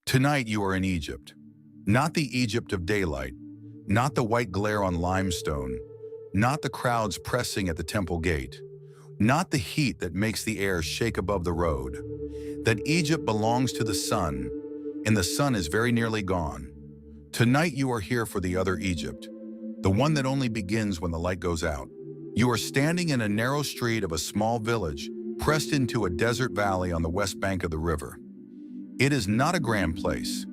Tonight you are in Egypt. Not the Egypt of daylight, not the white glare on limestone, not the crowds pressing at the temple gate, not the heat that makes the air shake above the road. That Egypt belongs to the sun, and the sun is very nearly gone. Tonight you are here for the other Egypt, the one that only begins when the light goes out. You are standing in a narrow street of a small village, pressed into a desert valley on the west bank of the river. It is not a grand place.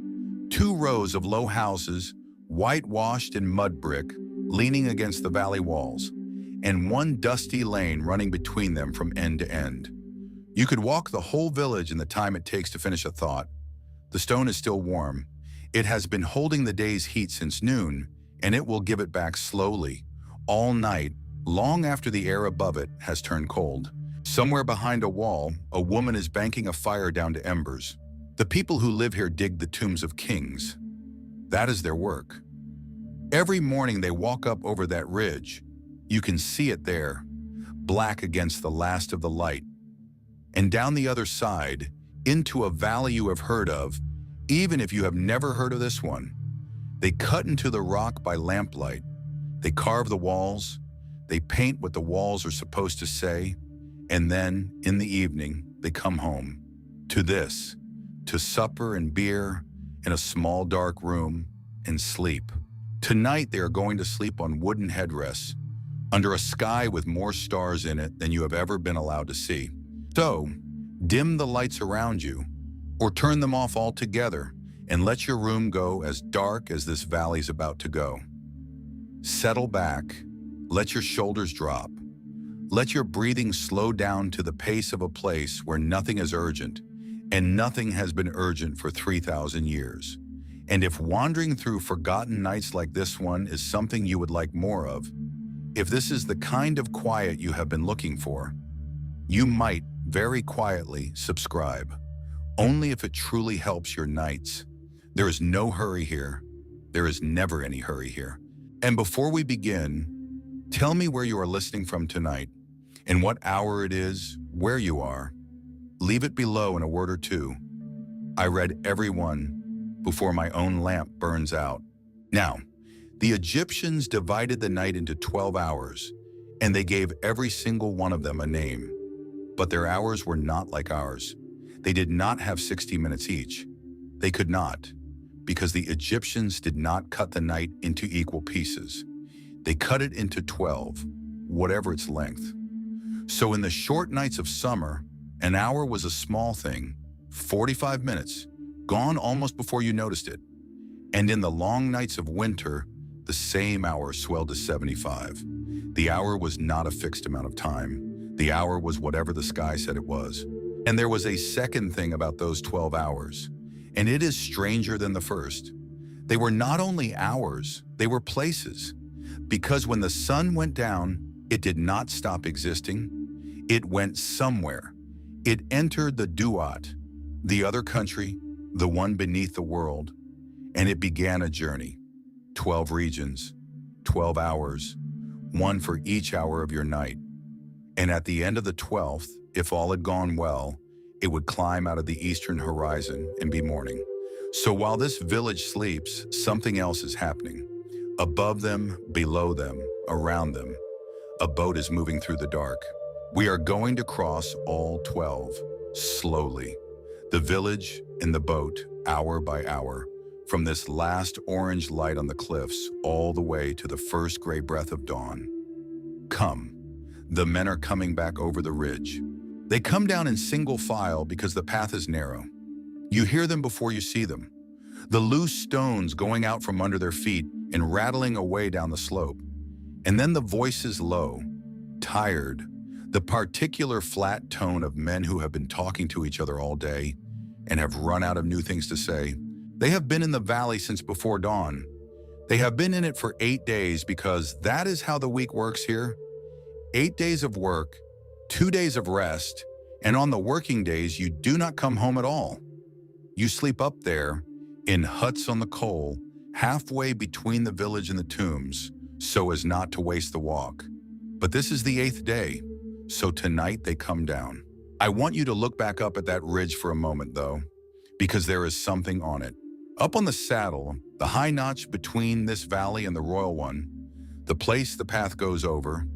2 rows of low houses, whitewashed in mud brick, leaning against the valley walls, and one dusty lane running between them from end to end. You could walk the whole village in the time it takes to finish a thought. The stone is still warm. It has been holding the day's heat since noon, and it will give it back slowly, all night, long after the air above it has turned cold. Somewhere behind a wall, a woman is banking a fire down to embers. The people who live here dig the tombs of kings. That is their work. Every morning they walk up over that ridge. You can see it there, black against the last of the light. And down the other side, into a valley you have heard of, even if you have never heard of this one. They cut into the rock by lamplight. They carve the walls. They paint what the walls are supposed to say. And then, in the evening, they come home. To this. To supper and beer, in a small dark room, and sleep. Tonight they are going to sleep on wooden headrests, under a sky with more stars in it than you have ever been allowed to see. So, dim the lights around you, or turn them off altogether, and let your room go as dark as this valley's about to go. Settle back, let your shoulders drop, let your breathing slow down to the pace of a place where nothing is urgent, and nothing has been urgent for 3,000 years. And if wandering through forgotten nights like this one is something you would like more of, if this is the kind of quiet you have been looking for, you might, very quietly, subscribe. Only if it truly helps your nights. There is no hurry here. There is never any hurry here. And before we begin, tell me where you are listening from tonight, and what hour it is, where you are. Leave it below in a word or two. I read every one before my own lamp burns out. Now, the Egyptians divided the night into 12 hours, and they gave every single one of them a name. But their hours were not like ours. They did not have 60 minutes each. They could not, because the Egyptians did not cut the night into equal pieces. They cut it into 12, whatever its length. So in the short nights of summer, an hour was a small thing, 45 minutes, gone almost before you noticed it. And in the long nights of winter, the same hour swelled to 75. The hour was not a fixed amount of time. The hour was whatever the sky said it was. And there was a second thing about those 12 hours, and it is stranger than the first. They were not only hours, they were places. Because when the sun went down, it did not stop existing. It went somewhere. It entered the Duat, the other country, the one beneath the world, and it began a journey. 12 regions, 12 hours, one for each hour of your night. And at the end of the 12th, if all had gone well, it would climb out of the eastern horizon and be morning. So while this village sleeps, something else is happening. Above them, below them, around them, a boat is moving through the dark. We are going to cross all 12, slowly. The village and the boat, hour by hour, from this last orange light on the cliffs all the way to the first gray breath of dawn. Come. The men are coming back over the ridge. They come down in single file because the path is narrow. You hear them before you see them. The loose stones going out from under their feet and rattling away down the slope. And then the voices low, tired, the particular flat tone of men who have been talking to each other all day and have run out of new things to say. They have been in the valley since before dawn. They have been in it for 8 days because that is how the week works here. 8 days of work, 2 days of rest, and on the working days you do not come home at all. You sleep up there in huts on the coal, halfway between the village and the tombs, so as not to waste the walk. But this is the 8th day, so tonight they come down. I want you to look back up at that ridge for a moment, though, because there is something on it. Up on the saddle, the high notch between this valley and the royal one, the place the path goes over,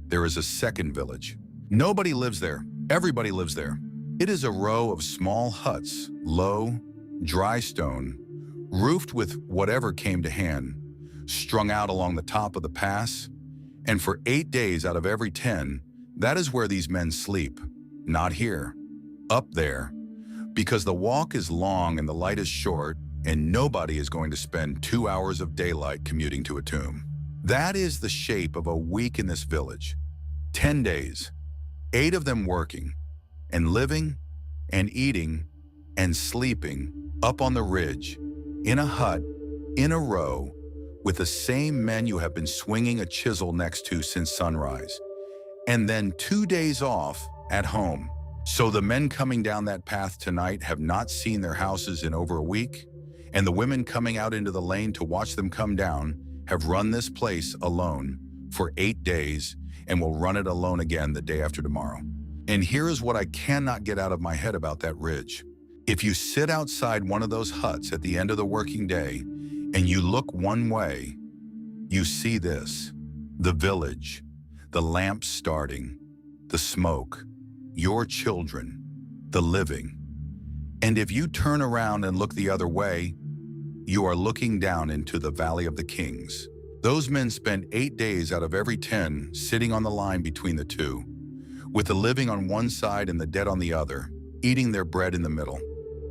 there is a second village. Nobody lives there. Everybody lives there. It is a row of small huts, low, dry stone, roofed with whatever came to hand, strung out along the top of the pass, and for 8 days out of every 10, that is where these men sleep. Not here, up there, because the walk is long and the light is short, and nobody is going to spend 2 hours of daylight commuting to a tomb. That is the shape of a week in this village. 10 days, 8 of them working, and living, and eating, and sleeping up on the ridge, in a hut, in a row, with the same men you have been swinging a chisel next to since sunrise. And then 2 days off at home. So the men coming down that path tonight have not seen their houses in over a week, and the women coming out into the lane to watch them come down have run this place alone for 8 days and will run it alone again the day after tomorrow. And here is what I cannot get out of my head about that ridge. If you sit outside one of those huts at the end of the working day and you look one way, you see this: the village, the lamps starting, the smoke, your children, the living. And if you turn around and look the other way, you are looking down into the Valley of the Kings. Those men spent 8 days out of every 10 sitting on the line between the two, with the living on one side and the dead on the other, eating their bread in the middle.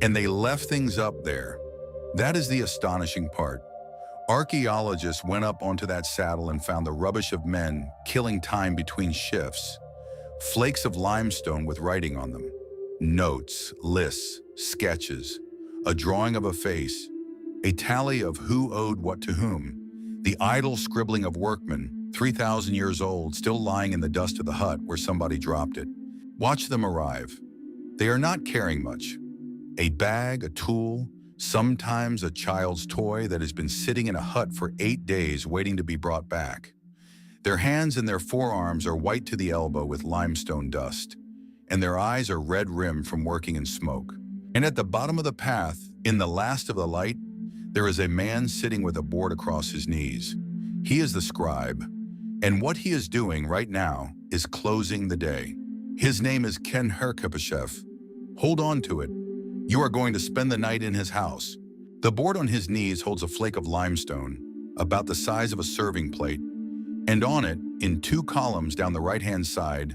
And they left things up there. That is the astonishing part. Archaeologists went up onto that saddle and found the rubbish of men killing time between shifts, flakes of limestone with writing on them, notes, lists, sketches, a drawing of a face, a tally of who owed what to whom, the idle scribbling of workmen, 3,000 years old, still lying in the dust of the hut where somebody dropped it. Watch them arrive. They are not carrying much. A bag, a tool, sometimes a child's toy that has been sitting in a hut for 8 days waiting to be brought back. Their hands and their forearms are white to the elbow with limestone dust, and their eyes are red-rimmed from working in smoke. And at the bottom of the path, in the last of the light, there is a man sitting with a board across his knees. He is the scribe, and what he is doing right now is closing the day. His name is Ken Herkapashef. Hold on to it. You are going to spend the night in his house. The board on his knees holds a flake of limestone, about the size of a serving plate, and on it, in 2 columns down the right-hand side,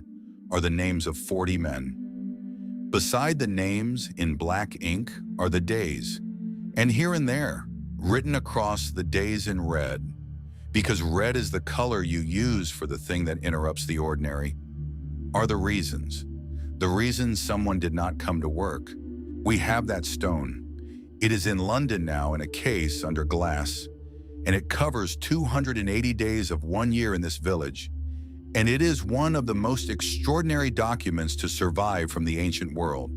are the names of 40 men. Beside the names, in black ink, are the days, and here and there, written across the days in red, because red is the color you use for the thing that interrupts the ordinary, are the reasons someone did not come to work. We have that stone. It is in London now in a case under glass, and it covers 280 days of 1 year in this village, and it is one of the most extraordinary documents to survive from the ancient world,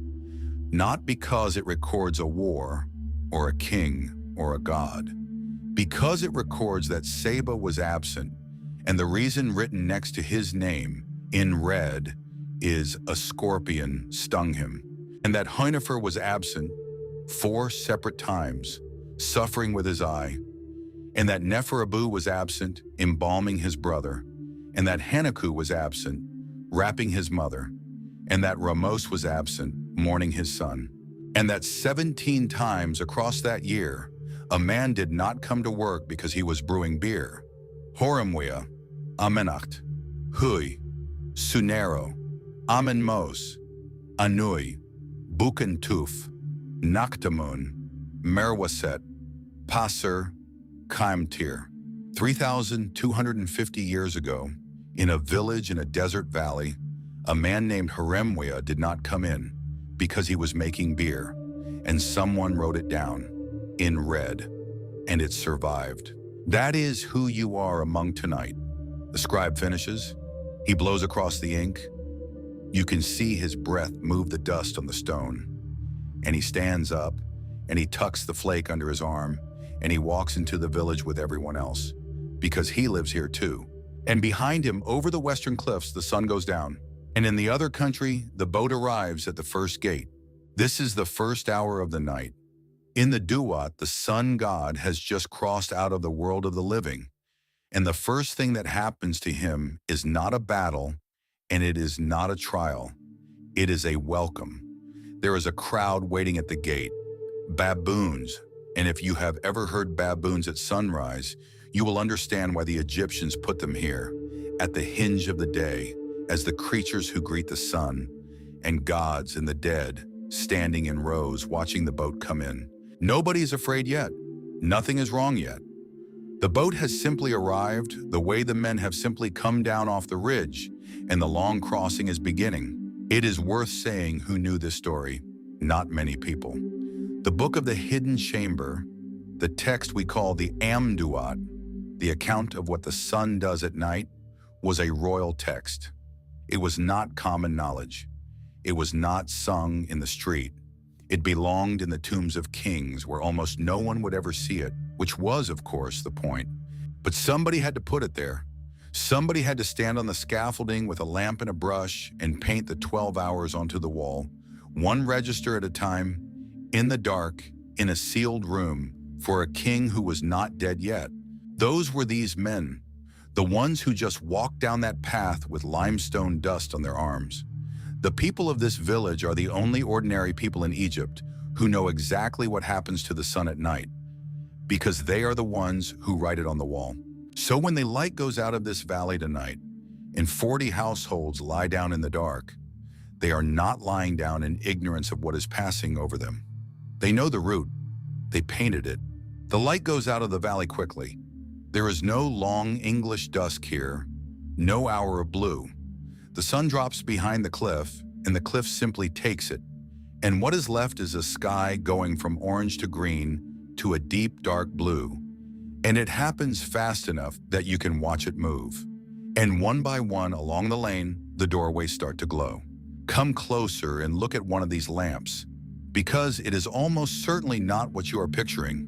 not because it records a war, or a king, or a god, because it records that Seba was absent, and the reason written next to his name, in red, is a scorpion stung him, and that Hoenifer was absent 4 separate times, suffering with his eye, and that Neferabu was absent, embalming his brother, and that Henaku was absent, wrapping his mother, and that Ramos was absent, mourning his son, and that 17 times across that year, a man did not come to work because he was brewing beer. Horemwea, Amenacht, Hui, Sunero, Amenmos, Anui, Bukentuf, Naktamun, Merwaset, Passer, Kaimtir. 3,250 years ago, in a village in a desert valley, a man named Horemwea did not come in because he was making beer, and someone wrote it down in red, and it survived. That is who you are among tonight. The scribe finishes. He blows across the ink. You can see his breath move the dust on the stone. And he stands up, and he tucks the flake under his arm, and he walks into the village with everyone else, because he lives here too. And behind him, over the western cliffs, the sun goes down. And in the other country, the boat arrives at the first gate. This is the first hour of the night. In the Duat, the sun god has just crossed out of the world of the living, and the first thing that happens to him is not a battle, and it is not a trial. It is a welcome. There is a crowd waiting at the gate. Baboons, and if you have ever heard baboons at sunrise, you will understand why the Egyptians put them here, at the hinge of the day, as the creatures who greet the sun, and gods and the dead, standing in rows watching the boat come in. Nobody is afraid yet. Nothing is wrong yet. The boat has simply arrived the way the men have simply come down off the ridge, and the long crossing is beginning. It is worth saying who knew this story. Not many people. The book of the hidden chamber, the text we call the Duat, the account of what the sun does at night, was a royal text. It was not common knowledge. It was not sung in the street. It belonged in the tombs of kings where almost no one would ever see it, which was, of course, the point. But somebody had to put it there. Somebody had to stand on the scaffolding with a lamp and a brush and paint the 12 hours onto the wall, one register at a time, in the dark, in a sealed room, for a king who was not dead yet. Those were these men, the ones who just walked down that path with limestone dust on their arms. The people of this village are the only ordinary people in Egypt who know exactly what happens to the sun at night, because they are the ones who write it on the wall. So when the light goes out of this valley tonight, and 40 households lie down in the dark, they are not lying down in ignorance of what is passing over them. They know the route. They painted it. The light goes out of the valley quickly. There is no long English dusk here, no hour of blue. The sun drops behind the cliff, and the cliff simply takes it. And what is left is a sky going from orange to green to a deep dark blue. And it happens fast enough that you can watch it move. And one by one along the lane, the doorways start to glow. Come closer and look at one of these lamps, because it is almost certainly not what you are picturing.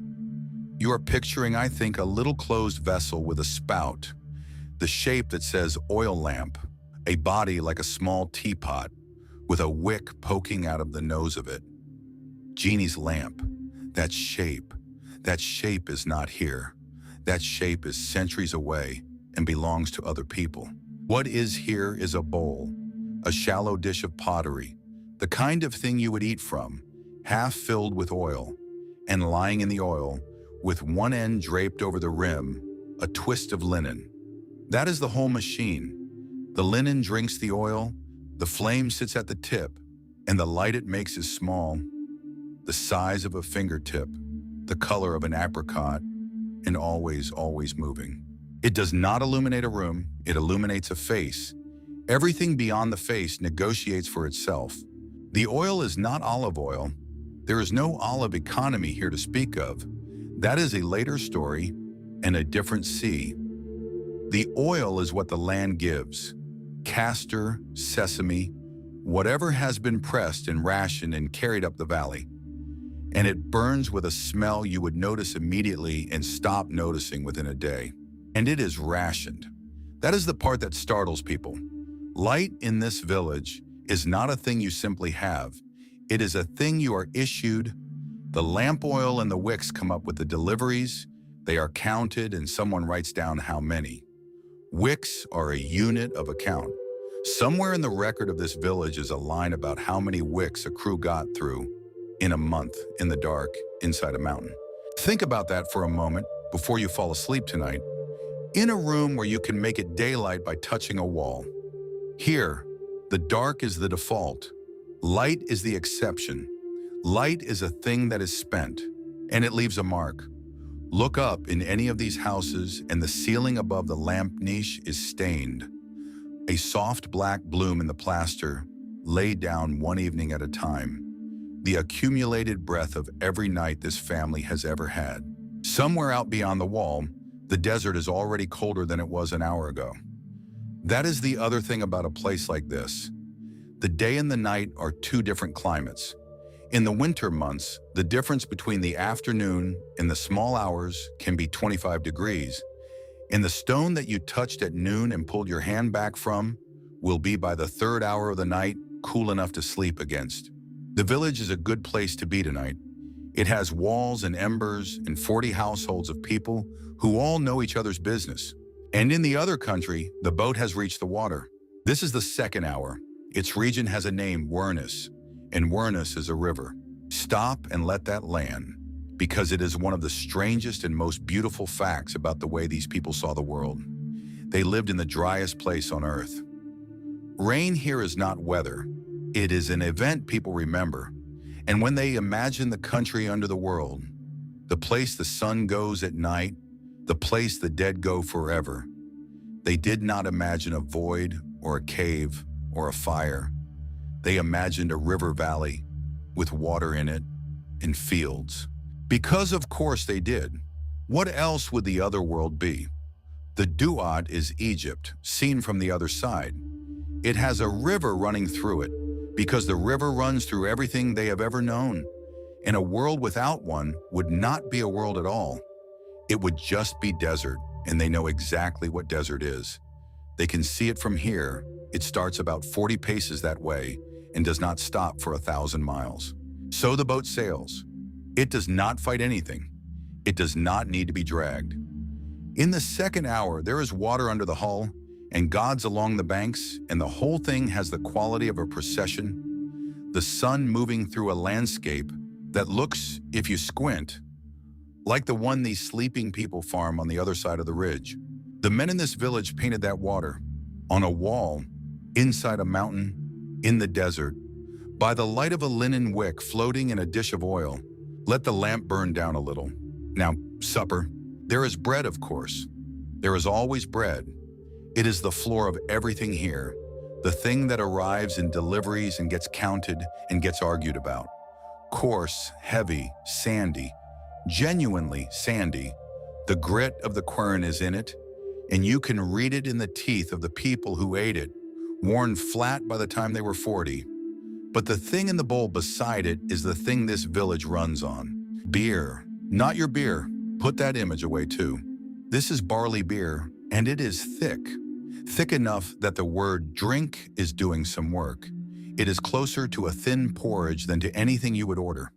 You are picturing, I think, a little closed vessel with a spout, the shape that says oil lamp, a body like a small teapot, with a wick poking out of the nose of it. Genie's lamp, that shape is not here. That shape is centuries away and belongs to other people. What is here is a bowl, a shallow dish of pottery, the kind of thing you would eat from, half filled with oil, and lying in the oil, with one end draped over the rim, a twist of linen. That is the whole machine. The linen drinks the oil, the flame sits at the tip, and the light it makes is small, the size of a fingertip, the color of an apricot, and always, always moving. It does not illuminate a room, it illuminates a face. Everything beyond the face negotiates for itself. The oil is not olive oil. There is no olive economy here to speak of. That is a later story and a different sea. The oil is what the land gives. Castor, sesame, whatever has been pressed and rationed and carried up the valley. And it burns with a smell you would notice immediately and stop noticing within a day. And it is rationed. That is the part that startles people. Light in this village is not a thing you simply have. It is a thing you are issued. The lamp oil and the wicks come up with the deliveries. They are counted and someone writes down how many. Wicks are a unit of account. Somewhere in the record of this village is a line about how many wicks a crew got through in a month in the dark inside a mountain. Think about that for a moment before you fall asleep tonight. In a room where you can make it daylight by touching a wall. Here, the dark is the default. Light is the exception. Light is a thing that is spent, and it leaves a mark. Look up in any of these houses and the ceiling above the lamp niche is stained. A soft black bloom in the plaster, laid down one evening at a time. The accumulated breath of every night this family has ever had. Somewhere out beyond the wall, the desert is already colder than it was an hour ago. That is the other thing about a place like this. The day and the night are two different climates. In the winter months, the difference between the afternoon and the small hours can be 25 degrees. And the stone that you touched at noon and pulled your hand back from will be by the third hour of the night cool enough to sleep against. The village is a good place to be tonight. It has walls and embers and 40 households of people who all know each other's business. And in the other country, the boat has reached the water. This is the second hour. Its region has a name, Wernus, and Wernus is a river. Stop and let that land, because it is one of the strangest and most beautiful facts about the way these people saw the world. They lived in the driest place on earth. Rain here is not weather. It is an event people remember. And when they imagine the country under the world, the place the sun goes at night, the place the dead go forever, they did not imagine a void or a cave or a fire. They imagined a river valley with water in it and fields. Because of course they did. What else would the other world be? The Duat is Egypt, seen from the other side. It has a river running through it, because the river runs through everything they have ever known. And a world without one would not be a world at all. It would just be desert, and they know exactly what desert is. They can see it from here. It starts about 40 paces that way and does not stop for 1,000 miles. So the boat sails. It does not fight anything. It does not need to be dragged. In the second hour, there is water under the hull and gods along the banks, and the whole thing has the quality of a procession, the sun moving through a landscape that looks, if you squint, like the one these sleeping people farm on the other side of the ridge. The men in this village painted that water on a wall, inside a mountain, in the desert, by the light of a linen wick floating in a dish of oil. Let the lamp burn down a little. Now, supper. There is bread, of course. There is always bread. It is the floor of everything here, the thing that arrives in deliveries and gets counted and gets argued about. Coarse, heavy, sandy, genuinely sandy. The grit of the quern is in it, and you can read it in the teeth of the people who ate it, worn flat by the time they were 40. But the thing in the bowl beside it is the thing this village runs on. Beer. Not your beer. Put that image away too. This is barley beer, and it is thick. Thick enough that the word drink is doing some work. It is closer to a thin porridge than to anything you would order.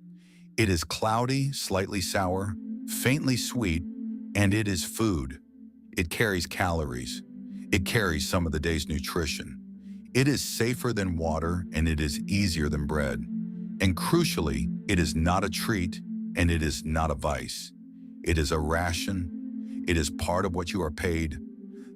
It is cloudy, slightly sour, faintly sweet, and it is food. It carries calories. It carries some of the day's nutrition. It is safer than water, and it is easier than bread. And crucially, it is not a treat, and it is not a vice. It is a ration. It is part of what you are paid.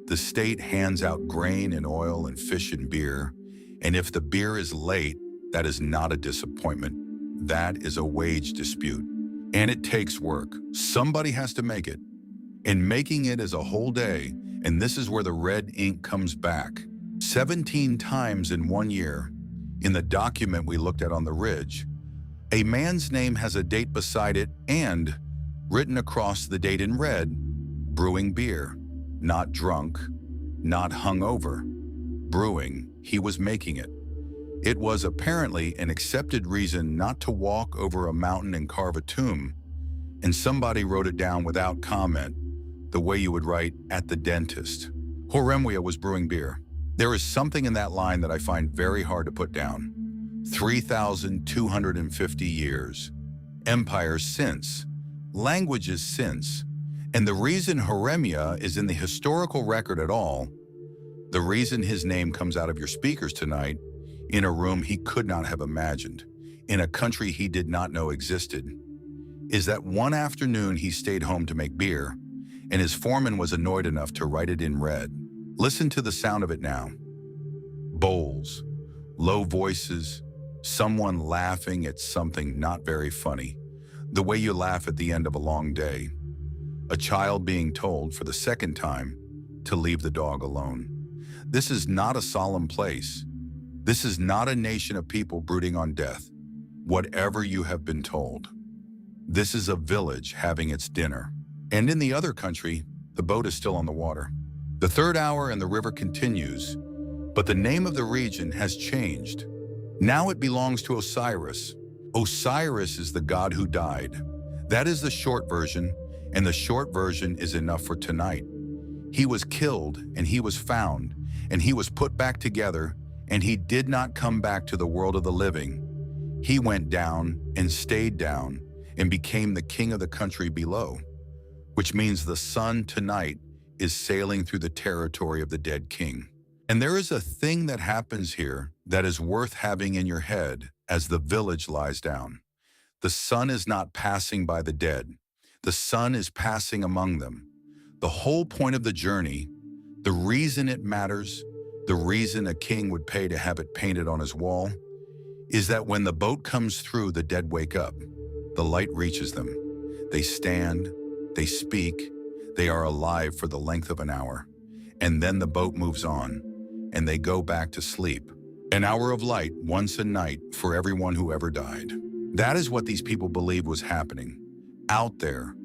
The state hands out grain and oil and fish and beer. And if the beer is late, that is not a disappointment. That is a wage dispute. And it takes work. Somebody has to make it. And making it is a whole day, and this is where the red ink comes back. 17 times in 1 year, in the document we looked at on the ridge, a man's name has a date beside it and, written across the date in red, brewing beer. Not drunk, not hungover. Brewing, he was making it. It was apparently an accepted reason not to walk over a mountain and carve a tomb, and somebody wrote it down without comment, the way you would write at the dentist. Horemheb was brewing beer. There is something in that line that I find very hard to put down. 3,250 years. Empires since. Languages since. And the reason Horemheb is in the historical record at all, the reason his name comes out of your speakers tonight, in a room he could not have imagined, in a country he did not know existed, is that one afternoon he stayed home to make beer, and his foreman was annoyed enough to write it in red. Listen to the sound of it now. Bowls, low voices, someone laughing at something not very funny, the way you laugh at the end of a long day. A child being told for the second time to leave the dog alone. This is not a solemn place. This is not a nation of people brooding on death, whatever you have been told. This is a village having its dinner. And in the other country, the boat is still on the water. The third hour and the river continues, but the name of the region has changed. Now it belongs to Osiris. Osiris is the god who died. That is the short version, and the short version is enough for tonight. He was killed, and he was found, and he was put back together, and he did not come back to the world of the living. He went down and stayed down and became the king of the country below, which means the sun tonight is sailing through the territory of the dead king. And there is a thing that happens here that is worth having in your head as the village lies down. The sun is not passing by the dead. The sun is passing among them. The whole point of the journey, the reason it matters, the reason a king would pay to have it painted on his wall, is that when the boat comes through, the dead wake up. The light reaches them. They stand, they speak, they are alive for the length of an hour. And then the boat moves on, and they go back to sleep. An hour of light once a night for everyone who ever died. That is what these people believed was happening. Out there,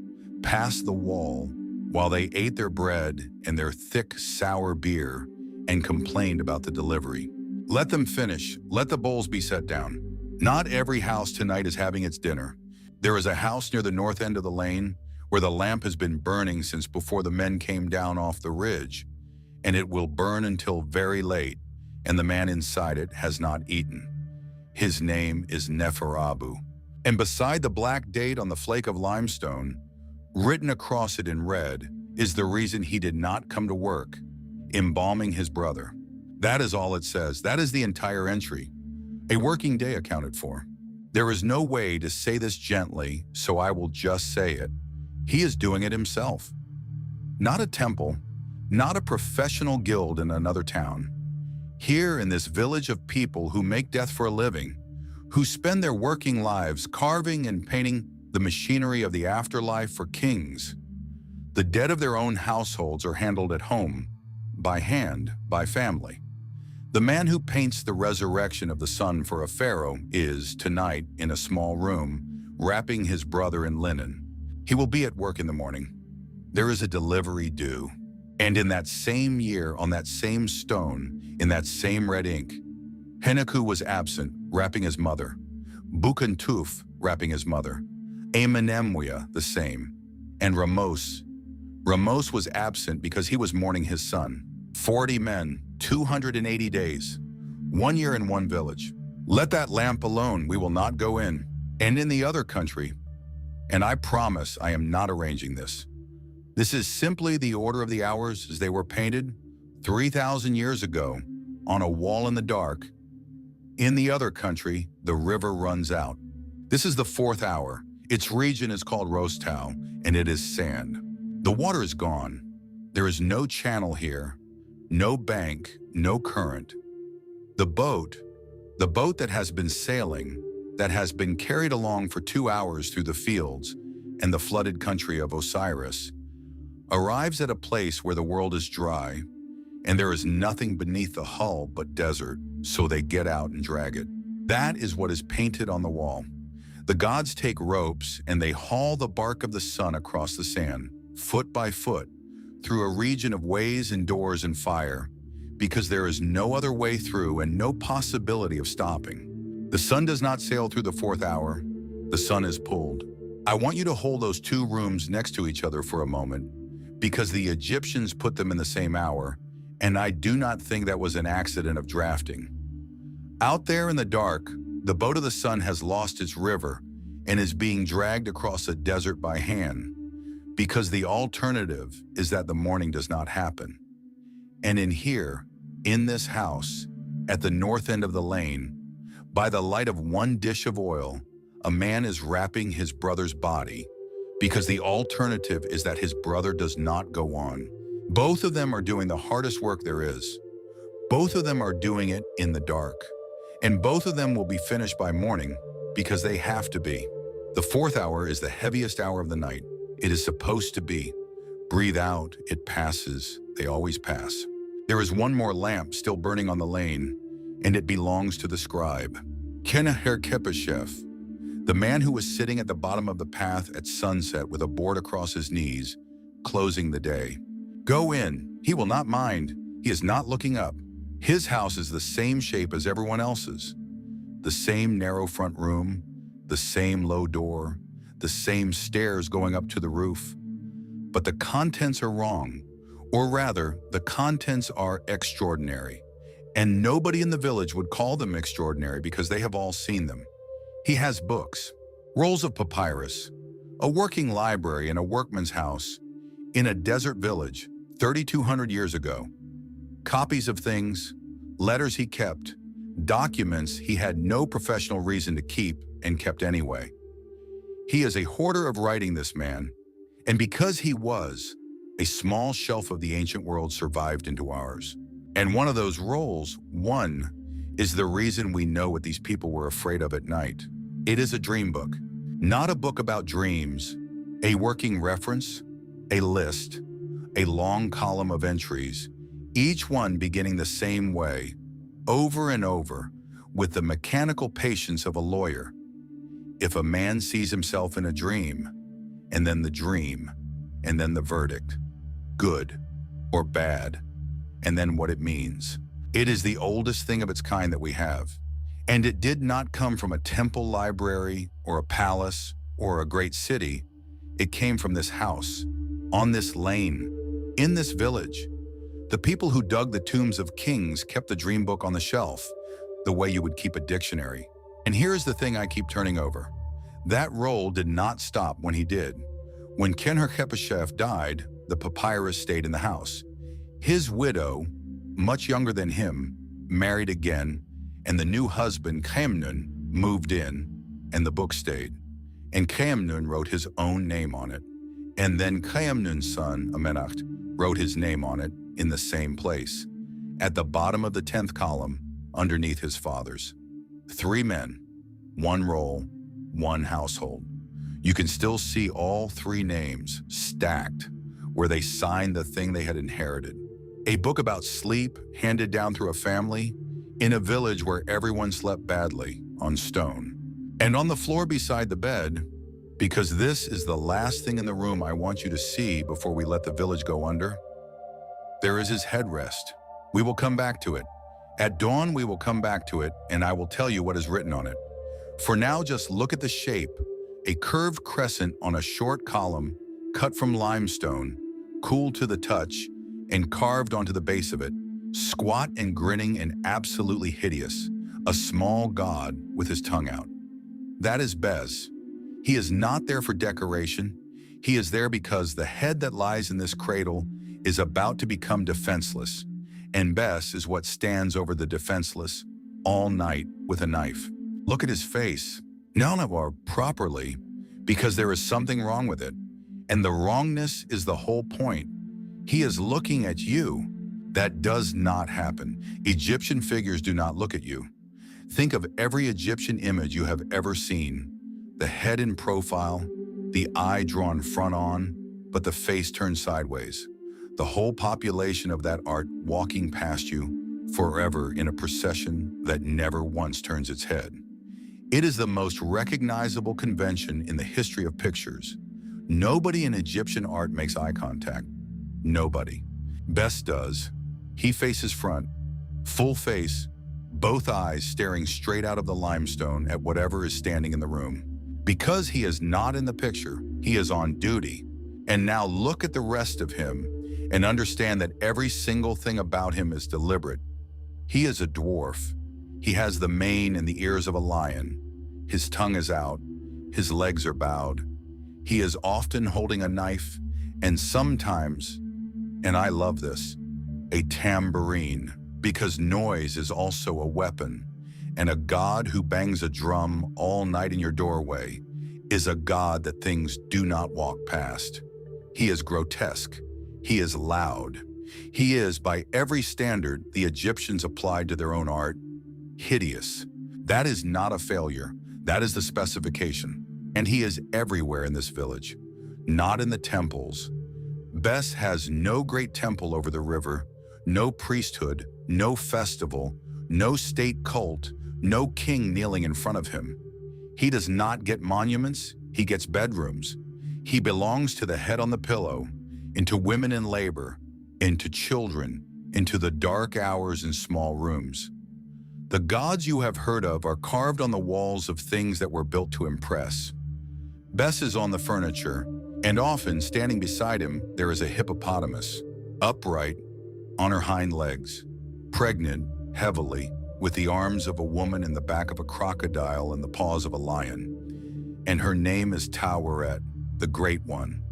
past the wall, while they ate their bread and their thick, sour beer and complained about the delivery. Let them finish. Let the bowls be set down. Not every house tonight is having its dinner. There is a house near the north end of the lane where the lamp has been burning since before the men came down off the ridge, and it will burn until very late, and the man inside it has not eaten. His name is Neferabu. And beside the black date on the flake of limestone, written across it in red, is the reason he did not come to work, embalming his brother. That is all it says. That is the entire entry. A working day accounted for. There is no way to say this gently, so I will just say it. He is doing it himself. Not a temple, not a professional guild in another town. Here in this village of people who make death for a living, who spend their working lives carving and painting the machinery of the afterlife for kings. The dead of their own households are handled at home, by hand, by family. The man who paints the resurrection of the sun for a pharaoh is, tonight, in a small room, wrapping his brother in linen. He will be at work in the morning. There is a delivery due. And in that same year, on that same stone, in that same red ink, Heneku was absent, wrapping his mother. Bukentuf, wrapping his mother. Amenemwia, the same. And Ramos was absent because he was mourning his son. 40 men, 280 days, 1 year in one village. Let that lamp alone, we will not go in. And in the other country, and I promise I am not arranging this. This is simply the order of the hours as they were painted 3,000 years ago on a wall in the dark. In the other country, the river runs out. This is the 4th hour. Its region is called Rostau, and it is sand. The water is gone. There is no channel here, no bank, no current. The boat that has been sailing, that has been carried along for 2 hours through the fields and the flooded country of Osiris, arrives at a place where the world is dry, and there is nothing beneath the hull but desert, so they get out and drag it. That is what is painted on the wall. The gods take ropes and they haul the bark of the sun across the sand, foot by foot, through a region of ways and doors and fire, because there is no other way through and no possibility of stopping. The sun does not sail through the 4th hour. The sun is pulled. I want you to hold those 2 rooms next to each other for a moment, because the Egyptians put them in the same hour, and I do not think that was an accident of drafting. Out there in the dark, the boat of the sun has lost its river and is being dragged across a desert by hand, because the alternative is that the morning does not happen. And in here, in this house, at the north end of the lane, by the light of 1 dish of oil, a man is wrapping his brother's body, because the alternative is that his brother does not go on. Both of them are doing the hardest work there is. Both of them are doing it in the dark. And both of them will be finished by morning, because they have to be. The 4th hour is the heaviest hour of the night. It is supposed to be. Breathe out, it passes. They always pass. There is 1 more lamp still burning on the lane, and it belongs to the scribe. Kenaher Kepeshef, the man who was sitting at the bottom of the path at sunset with a board across his knees, closing the day. Go in, he will not mind. He is not looking up. His house is the same shape as everyone else's. The same narrow front room, the same low door, the same stairs going up to the roof. But the contents are wrong, or rather, the contents are extraordinary. And nobody in the village would call them extraordinary because they have all seen them. He has books, rolls of papyrus, a working library in a workman's house in a desert village 3,200 years ago, copies of things, letters he kept, documents he had no professional reason to keep and kept anyway. He is a hoarder of writing, this man, and because he was, a small shelf of the ancient world survived into ours. And one of those rolls, one, is the reason we know what these people were afraid of at night. It is a dream book, not a book about dreams, a working reference, a list, a long column of entries, each one beginning the same way, over and over, with the mechanical patience of a lawyer. If a man sees himself in a dream, and then the dream, and then the verdict, good or bad, and then what it means. It is the oldest thing of its kind that we have, and it did not come from a temple library or a palace or a great city. It came from this house, on this lane, in this village. The people who dug the tombs of kings kept the dream book on the shelf, the way you would keep a dictionary. And here's the thing I keep turning over. That roll did not stop when he did. When Ken-Hur-Khepeshef died, the papyrus stayed in the house. His widow, much younger than him, married again, and the new husband, Khamnun, moved in, and the book stayed. And Khamnun wrote his own name on it. And then Khamnun's son, Amenacht, wrote his name on it in the same place, at the bottom of the 10th column, underneath his father's. 3 men, 1 roll, 1 household. You can still see all 3 names stacked where they signed the thing they had inherited. A book about sleep handed down through a family in a village where everyone slept badly, on stone. And on the floor beside the bed, because this is the last thing in the room I want you to see before we let the village go under, there is his headrest. We will come back to it. At dawn, we will come back to it, and I will tell you what is written on it. For now, just look at the shape, a curved crescent on a short column, cut from limestone, cool to the touch, and carved onto the base of it, squat and grinning and absolutely hideous, a small god with his tongue out. That is Bez. He is not there for decoration. He is there because the head that lies in this cradle is about to become defenseless, and Bes is what stands over the defenseless all night with a knife. Look at his face. None of our properly, because there is something wrong with it, and the wrongness is the whole point. He is looking at you. That does not happen. Egyptian figures do not look at you. Think of every Egyptian image you have ever seen. The head in profile, the eye drawn front on, but the face turned sideways. The whole population of that art walking past you forever in a procession that never once turns its head. It is the most recognizable convention in the history of pictures. Nobody in Egyptian art makes eye contact. Nobody. Bes does. He faces front, full face, both eyes staring straight out of the limestone at whatever is standing in the room. Because he is not in the picture, he is on duty. And now look at the rest of him and understand that every single thing about him is deliberate. He is a dwarf. He has the mane and the ears of a lion. His tongue is out. His legs are bowed. He is often holding a knife, and sometimes, and I love this, a tambourine, because noise is also a weapon, and a god who bangs a drum all night in your doorway is a god that things do not walk past. He is grotesque. He is loud. He is, by every standard the Egyptians applied to their own art, hideous. That is not a failure. That is the specification. And he is everywhere in this village, not in the temples. Bes has no great temple over the river, no priesthood, no festival, no state cult, no king kneeling in front of him. He does not get monuments, he gets bedrooms. He belongs to the head on the pillow, into women in labor, into children, into the dark hours in small rooms. The gods you have heard of are carved on the walls of things that were built to impress. Bes is on the furniture, and often standing beside him there is a hippopotamus, upright, on her hind legs, pregnant, heavily, with the arms of a woman in the back of a crocodile and the paws of a lion. And her name is Taweret, the Great One.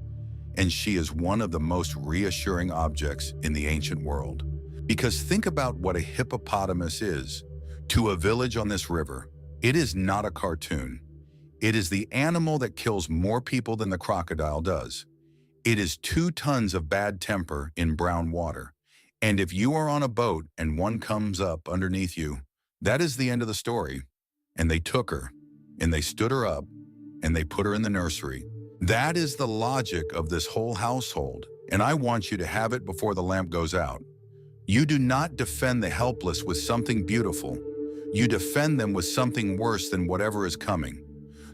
And she is one of the most reassuring objects in the ancient world. Because think about what a hippopotamus is to a village on this river. It is not a cartoon. It is the animal that kills more people than the crocodile does. It is 2 tons of bad temper in brown water. And if you are on a boat and one comes up underneath you, that is the end of the story. And they took her, and they stood her up, and they put her in the nursery. That is the logic of this whole household, and I want you to have it before the lamp goes out. You do not defend the helpless with something beautiful. You defend them with something worse than whatever is coming.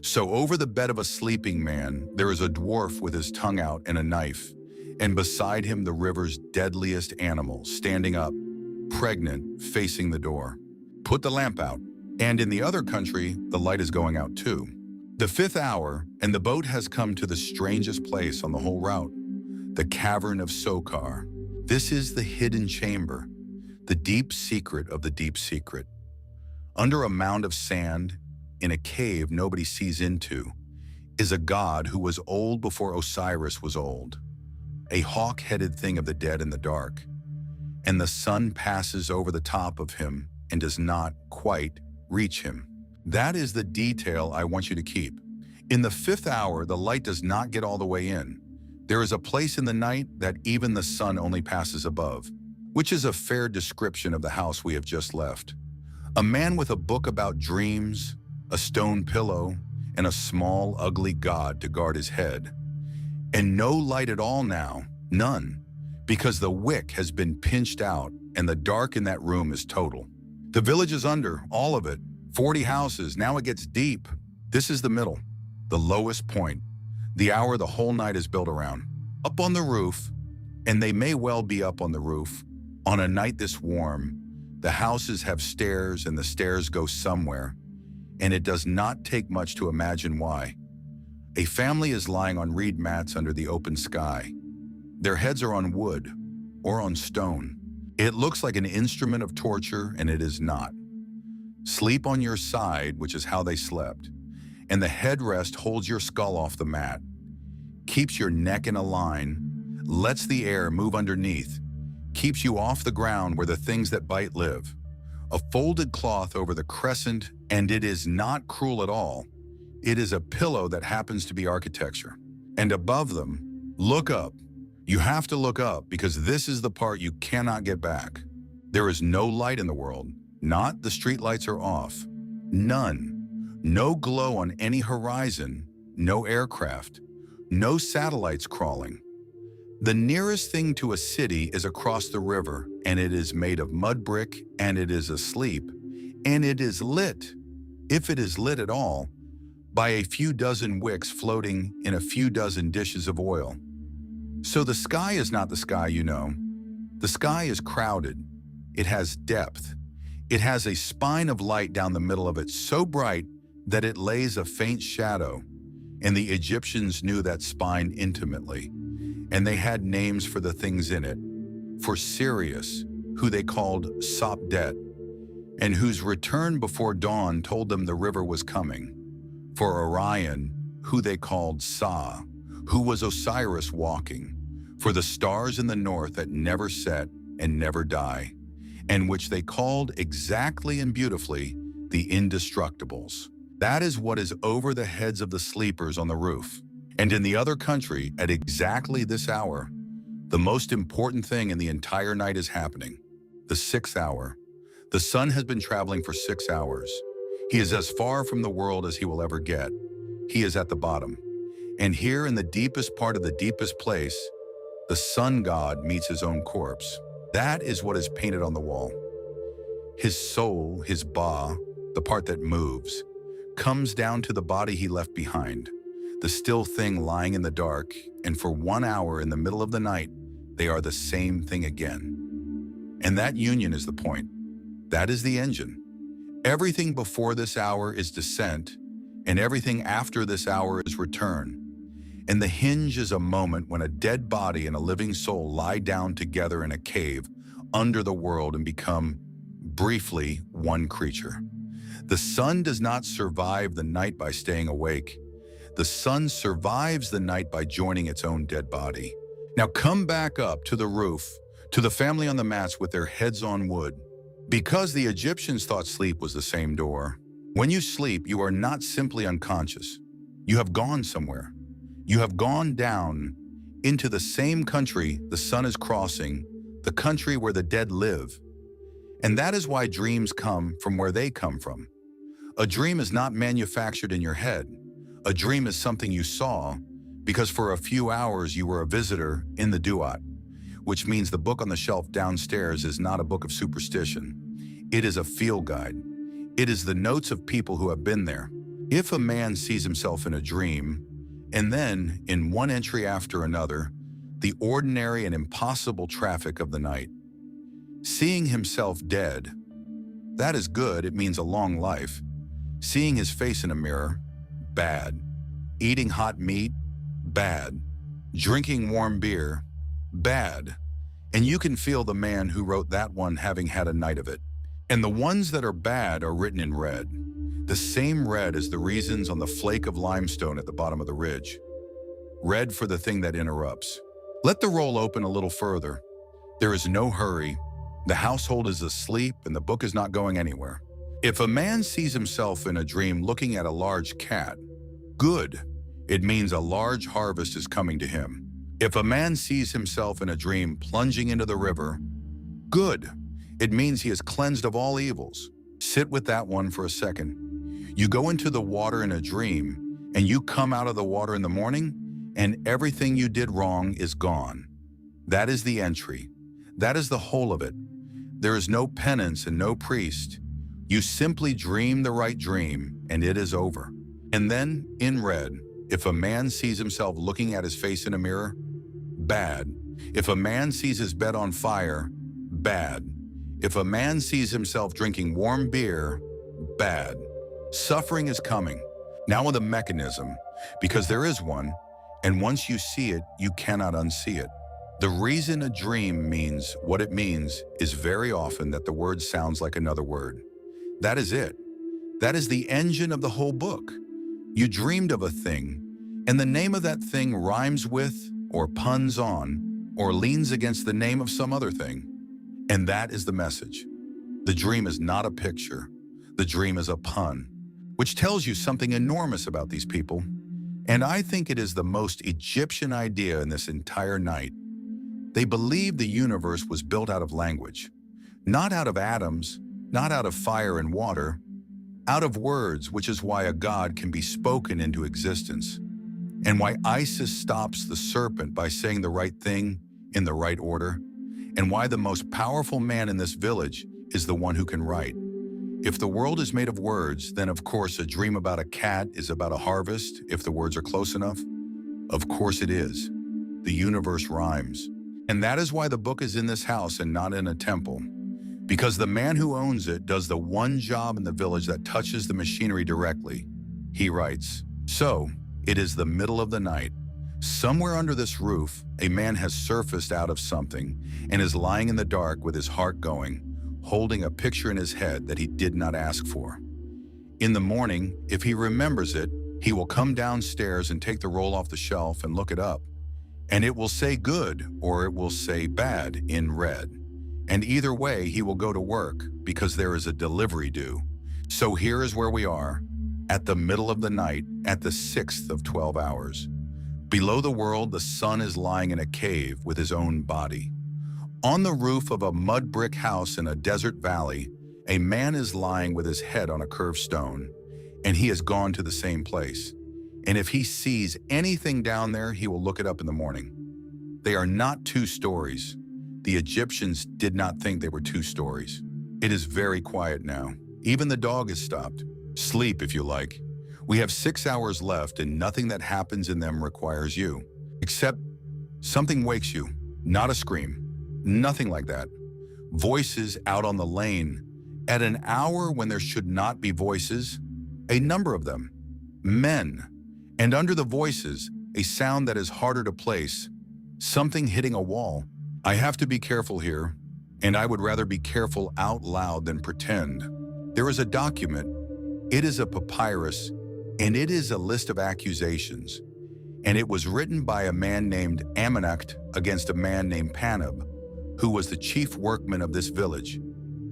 So over the bed of a sleeping man, there is a dwarf with his tongue out and a knife, and beside him the river's deadliest animal, standing up, pregnant, facing the door. Put the lamp out. And in the other country, the light is going out too. The 5th hour, and the boat has come to the strangest place on the whole route, the cavern of Sokar. This is the hidden chamber, the deep secret of the deep secret. Under a mound of sand, in a cave nobody sees into, is a god who was old before Osiris was old, a hawk-headed thing of the dead in the dark. And the sun passes over the top of him and does not quite reach him. That is the detail I want you to keep. In the 5th hour, the light does not get all the way in. There is a place in the night that even the sun only passes above, which is a fair description of the house we have just left. A man with a book about dreams, a stone pillow, and a small, ugly god to guard his head. And no light at all now, none, because the wick has been pinched out and the dark in that room is total. The village is under, all of it, 40 houses, now it gets deep. This is the middle, the lowest point, the hour the whole night is built around. Up on the roof, and they may well be up on the roof, on a night this warm, the houses have stairs and the stairs go somewhere, and it does not take much to imagine why. A family is lying on reed mats under the open sky. Their heads are on wood or on stone. It looks like an instrument of torture, and it is not. Sleep on your side, which is how they slept, and the headrest holds your skull off the mat, keeps your neck in a line, lets the air move underneath, keeps you off the ground where the things that bite live. A folded cloth over the crescent, and it is not cruel at all. It is a pillow that happens to be architecture. And above them, look up. You have to look up because this is the part you cannot get back. There is no light in the world. Not the street lights are off. None. No glow on any horizon. No aircraft. No satellites crawling. The nearest thing to a city is across the river, and it is made of mudbrick, and it is asleep, and it is lit, if it is lit at all, by a few dozen wicks floating in a few dozen dishes of oil. So the sky is not the sky you know. The sky is crowded. It has depth. It has a spine of light down the middle of it so bright that it lays a faint shadow, and the Egyptians knew that spine intimately, and they had names for the things in it. For Sirius, who they called Sopdet, and whose return before dawn told them the river was coming. For Orion, who they called Sa, who was Osiris walking. For the stars in the north that never set and never die, and which they called exactly and beautifully the Indestructibles. That is what is over the heads of the sleepers on the roof. And in the other country, at exactly this hour, the most important thing in the entire night is happening. The 6th hour. The sun has been traveling for 6 hours. He is as far from the world as he will ever get. He is at the bottom. And here in the deepest part of the deepest place, the sun god meets his own corpse. That is what is painted on the wall. His soul, his ba, the part that moves, comes down to the body he left behind, the still thing lying in the dark, and for 1 hour in the middle of the night, they are the same thing again. And that union is the point. That is the engine. Everything before this hour is descent, and everything after this hour is return. And the hinge is a moment when a dead body and a living soul lie down together in a cave under the world and become Briefly, one creature. The sun does not survive the night by staying awake. The sun survives the night by joining its own dead body. Now come back up to the roof, to the family on the mats with their heads on wood. Because the Egyptians thought sleep was the same door. When you sleep, you are not simply unconscious. You have gone somewhere. You have gone down into the same country the sun is crossing, the country where the dead live. And that is why dreams come from where they come from. A dream is not manufactured in your head. A dream is something you saw because for a few hours you were a visitor in the Duat, which means the book on the shelf downstairs is not a book of superstition. It is a field guide. It is the notes of people who have been there. If a man sees himself in a dream, and then, in one entry after another, the ordinary and impossible traffic of the night, seeing himself dead, that is good, it means a long life. Seeing his face in a mirror, bad. Eating hot meat, bad. Drinking warm beer, bad. And you can feel the man who wrote that one having had a night of it. And the ones that are bad are written in red. The same red as the reasons on the flake of limestone at the bottom of the ridge. Red for the thing that interrupts. Let the roll open a little further. There is no hurry. The household is asleep and the book is not going anywhere. If a man sees himself in a dream looking at a large cat, good. It means a large harvest is coming to him. If a man sees himself in a dream plunging into the river, good. It means he is cleansed of all evils. Sit with that one for a second. You go into the water in a dream, and you come out of the water in the morning, and everything you did wrong is gone. That is the entry. That is the whole of it. There is no penance and no priest. You simply dream the right dream, and it is over. And then, in red, if a man sees himself looking at his face in a mirror, bad. If a man sees his bed on fire, bad. If a man sees himself drinking warm beer, bad. Suffering is coming. Now with a mechanism, because there is one, and once you see it, you cannot unsee it. The reason a dream means what it means is very often that the word sounds like another word. That is it. That is the engine of the whole book. You dreamed of a thing, and the name of that thing rhymes with, or puns on, or leans against the name of some other thing. And that is the message. The dream is not a picture. The dream is a pun, which tells you something enormous about these people. And I think it is the most Egyptian idea in this entire night. They believed the universe was built out of language, not out of atoms, not out of fire and water, out of words, which is why a god can be spoken into existence, and why Isis stops the serpent by saying the right thing in the right order, and why the most powerful man in this village is the one who can write. If the world is made of words, then of course a dream about a cat is about a harvest, if the words are close enough. Of course it is. The universe rhymes. And that is why the book is in this house and not in a temple. Because the man who owns it does the one job in the village that touches the machinery directly. He writes, so, it is the middle of the night. Somewhere under this roof, a man has surfaced out of something and is lying in the dark with his heart going, holding a picture in his head that he did not ask for. In the morning, if he remembers it, he will come downstairs and take the roll off the shelf and look it up. And it will say good or it will say bad in red. And either way, he will go to work because there is a delivery due. So here is where we are, at the middle of the night, at the 6th of 12 hours. Below the world, the sun is lying in a cave with his own body. On the roof of a mud brick house in a desert valley, a man is lying with his head on a curved stone, and he has gone to the same place. And if he sees anything down there, he will look it up in the morning. They are not two stories. The Egyptians did not think they were two stories. It is very quiet now. Even the dog has stopped. Sleep if you like. We have 6 hours left and nothing that happens in them requires you. Except something wakes you, not a scream. Nothing like that. Voices out on the lane. At an hour when there should not be voices, a number of them. Men. And under the voices, a sound that is harder to place. Something hitting a wall. I have to be careful here. And I would rather be careful out loud than pretend. There is a document. It is a papyrus, and it is a list of accusations. And it was written by a man named Amenacht against a man named Paneb, who was the chief workman of this village,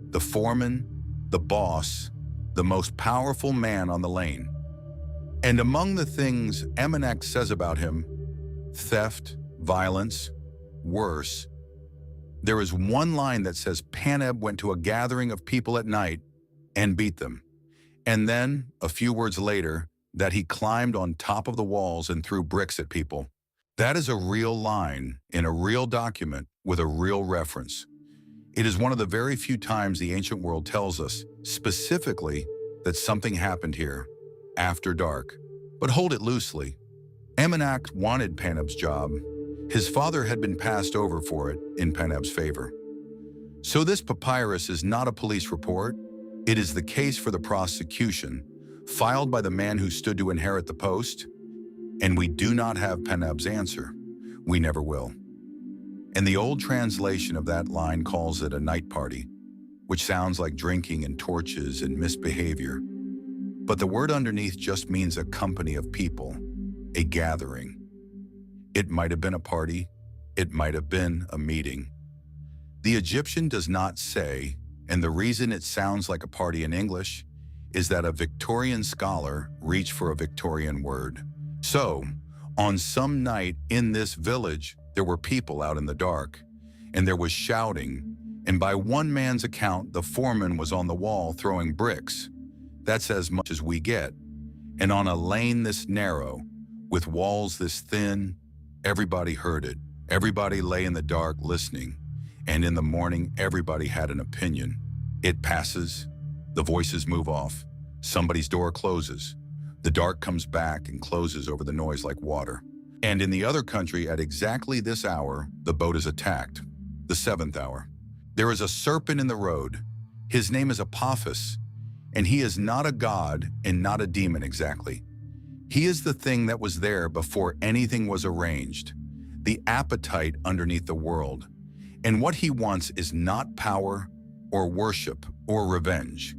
the foreman, the boss, the most powerful man on the lane. And among the things Amenacht says about him, theft, violence, worse, there is one line that says Paneb went to a gathering of people at night and beat them. And then, a few words later, that he climbed on top of the walls and threw bricks at people. That is a real line in a real document with a real reference. It is one of the very few times the ancient world tells us, specifically, that something happened here, after dark. But hold it loosely. Amenacht wanted Paneb's job. His father had been passed over for it in Paneb's favor. So this papyrus is not a police report. It is the case for the prosecution, filed by the man who stood to inherit the post, and we do not have Paneb's answer. We never will. And the old translation of that line calls it a night party, which sounds like drinking and torches and misbehavior. But the word underneath just means a company of people, a gathering. It might have been a party, it might have been a meeting. The Egyptian does not say, and the reason it sounds like a party in English is that a Victorian scholar reached for a Victorian word. So, on some night in this village, there were people out in the dark, and there was shouting, and by one man's account, the foreman was on the wall throwing bricks. That's as much as we get. And on a lane this narrow, with walls this thin, everybody heard it. Everybody lay in the dark listening, and in the morning, everybody had an opinion. It passes, the voices move off, somebody's door closes, the dark comes back and closes over the noise like water. And in the other country, at exactly this hour, the boat is attacked, the 7th hour. There is a serpent in the road. His name is Apophis, and he is not a god and not a demon exactly. He is the thing that was there before anything was arranged, the appetite underneath the world. And what he wants is not power or worship or revenge.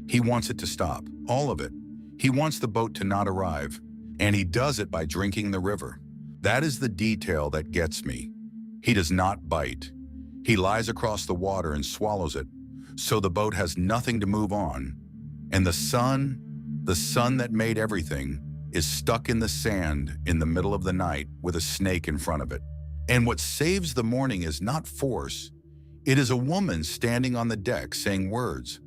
He wants it to stop, all of it. He wants the boat to not arrive, and he does it by drinking the river. That is the detail that gets me. He does not bite. He lies across the water and swallows it, so the boat has nothing to move on. And the sun that made everything, is stuck in the sand in the middle of the night with a snake in front of it. And what saves the morning is not force. It is a woman standing on the deck saying words.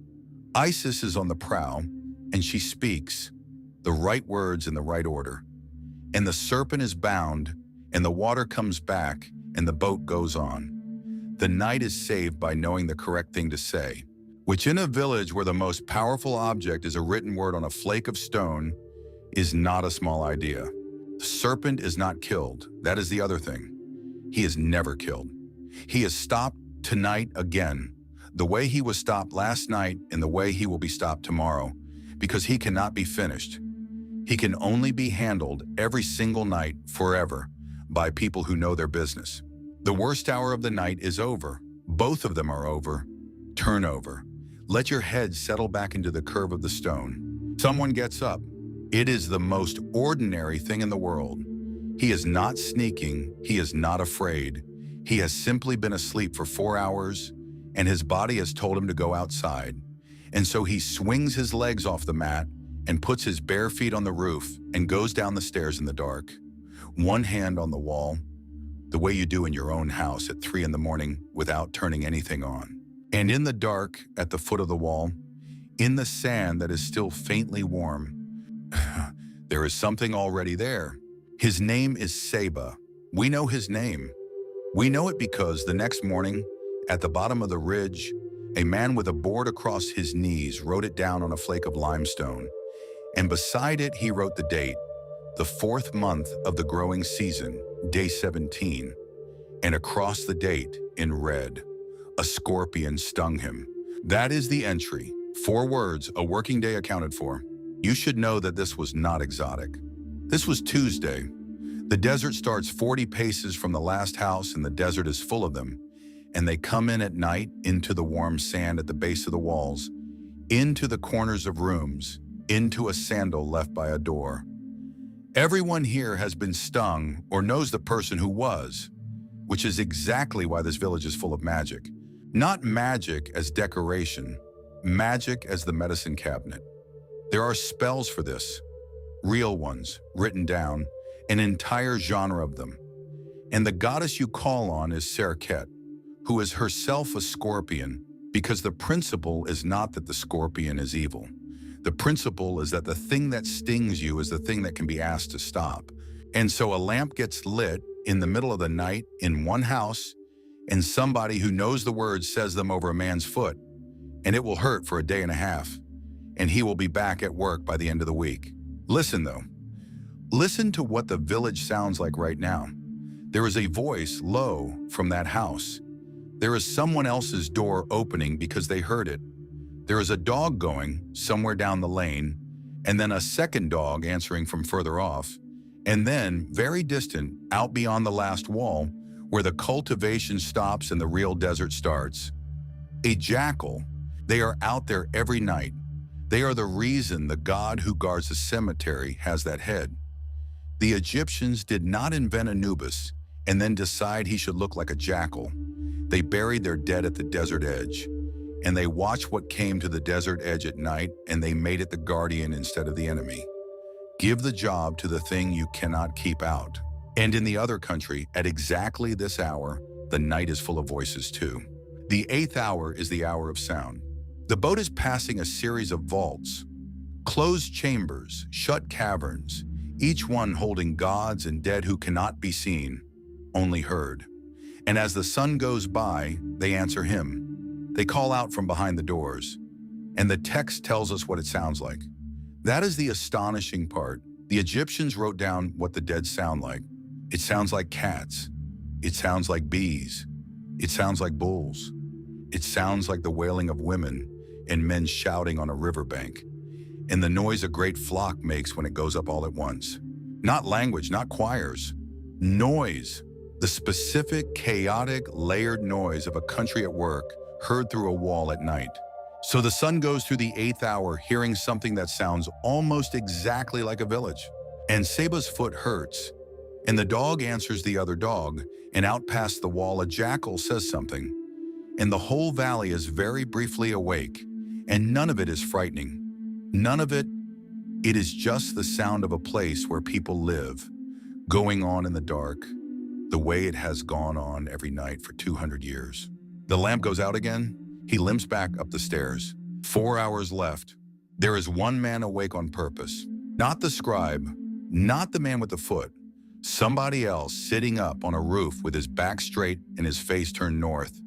Isis is on the prow, and she speaks the right words in the right order. And the serpent is bound, and the water comes back, and the boat goes on. The night is saved by knowing the correct thing to say, which in a village where the most powerful object is a written word on a flake of stone is not a small idea. The serpent is not killed. That is the other thing. He is never killed. He is stopped tonight again, the way he was stopped last night and the way he will be stopped tomorrow, because he cannot be finished. He can only be handled every single night forever by people who know their business. The worst hour of the night is over. Both of them are over. Turn over. Let your head settle back into the curve of the stone. Someone gets up. It is the most ordinary thing in the world. He is not sneaking. He is not afraid. He has simply been asleep for 4 hours, and his body has told him to go outside. And so he swings his legs off the mat and puts his bare feet on the roof and goes down the stairs in the dark. One hand on the wall, the way you do in your own house at 3 in the morning without turning anything on. And in the dark, at the foot of the wall, in the sand that is still faintly warm, there is something already there. His name is Seba. We know his name. We know it because the next morning, at the bottom of the ridge, a man with a board across his knees wrote it down on a flake of limestone. And beside it, he wrote the date, the 4th month of the growing season, day 17. And across the date, in red, a scorpion stung him. That is the entry. 4 words, a working day accounted for. You should know that this was not exotic. This was Tuesday. The desert starts 40 paces from the last house, and the desert is full of them. and they come in at night into the warm sand at the base of the walls, into the corners of rooms, into a sandal left by a door. Everyone here has been stung or knows the person who was, which is exactly why this village is full of magic. Not magic as decoration, magic as the medicine cabinet. There are spells for this, real ones, written down, an entire genre of them. And the goddess you call on is Serket, who is herself a scorpion, because the principle is not that the scorpion is evil. The principle is that the thing that stings you is the thing that can be asked to stop. And so a lamp gets lit in the middle of the night in one house, and somebody who knows the words says them over a man's foot, and it will hurt for a day and a half, and he will be back at work by the end of the week. Listen though. Listen to what the village sounds like right now. There is a voice low from that house. There is someone else's door opening because they heard it. There is a dog going somewhere down the lane, and then a second dog answering from further off, and then, very distant, out beyond the last wall, where the cultivation stops and the real desert starts. A jackal. They are out there every night. They are the reason the god who guards the cemetery has that head. The Egyptians did not invent Anubis and then decide he should look like a jackal. They buried their dead at the desert edge, and they watched what came to the desert edge at night, and they made it the guardian instead of the enemy. Give the job to the thing you cannot keep out. And in the other country, at exactly this hour, the night is full of voices too. The 8th hour is the hour of sound. The boat is passing a series of vaults, closed chambers, shut caverns, each one holding gods and dead who cannot be seen, only heard. And as the sun goes by, they answer him. They call out from behind the doors, and the text tells us what it sounds like. That is the astonishing part. The Egyptians wrote down what the dead sound like. It sounds like cats. It sounds like bees. It sounds like bulls. It sounds like the wailing of women and men shouting on a riverbank, and the noise a great flock makes when it goes up all at once. Not language, not choirs. Noise. The specific, chaotic, layered noise of a country at work heard through a wall at night. So the sun goes through the 8th hour hearing something that sounds almost exactly like a village. And Seba's foot hurts, and the dog answers the other dog, and out past the wall a jackal says something. And the whole valley is very briefly awake, and none of it is frightening. None of it. It is just the sound of a place where people live, going on in the dark, the way it has gone on every night for 200 years. The lamp goes out again. He limps back up the stairs. 4 hours left. There is one man awake on purpose. Not the scribe, not the man with the foot. Somebody else sitting up on a roof with his back straight and his face turned north,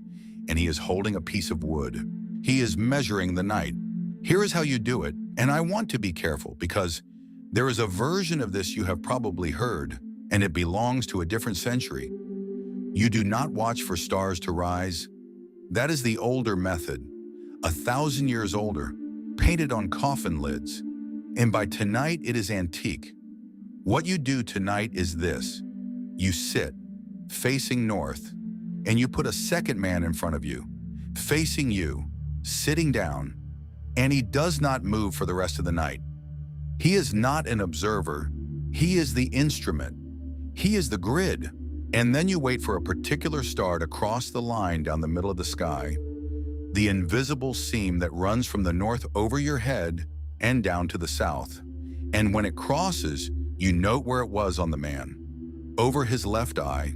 and he is holding a piece of wood. He is measuring the night. Here is how you do it, and I want to be careful because there is a version of this you have probably heard, and it belongs to a different century. You do not watch for stars to rise. That is the older method, 1,000 years older, painted on coffin lids. And by tonight, it is antique. What you do tonight is this. You sit, facing north, and you put a second man in front of you, facing you, sitting down, and he does not move for the rest of the night. He is not an observer. He is the instrument. He is the grid. And then you wait for a particular star to cross the line down the middle of the sky, the invisible seam that runs from the north over your head and down to the south. And when it crosses, you note where it was on the man, over his left eye,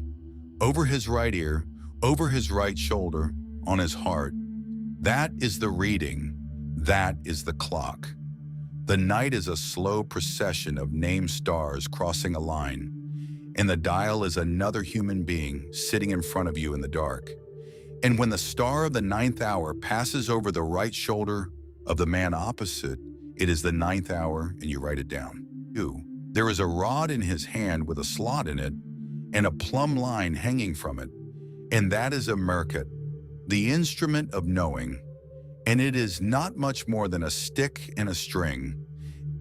over his right ear, over his right shoulder, on his heart. That is the reading. That is the clock. The night is a slow procession of named stars crossing a line, and the dial is another human being sitting in front of you in the dark. And when the star of the 9th hour passes over the right shoulder of the man opposite, it is the 9th hour, and you write it down. 2. There is a rod in his hand with a slot in it and a plumb line hanging from it, and that is a merkit, the instrument of knowing, and it is not much more than a stick and a string,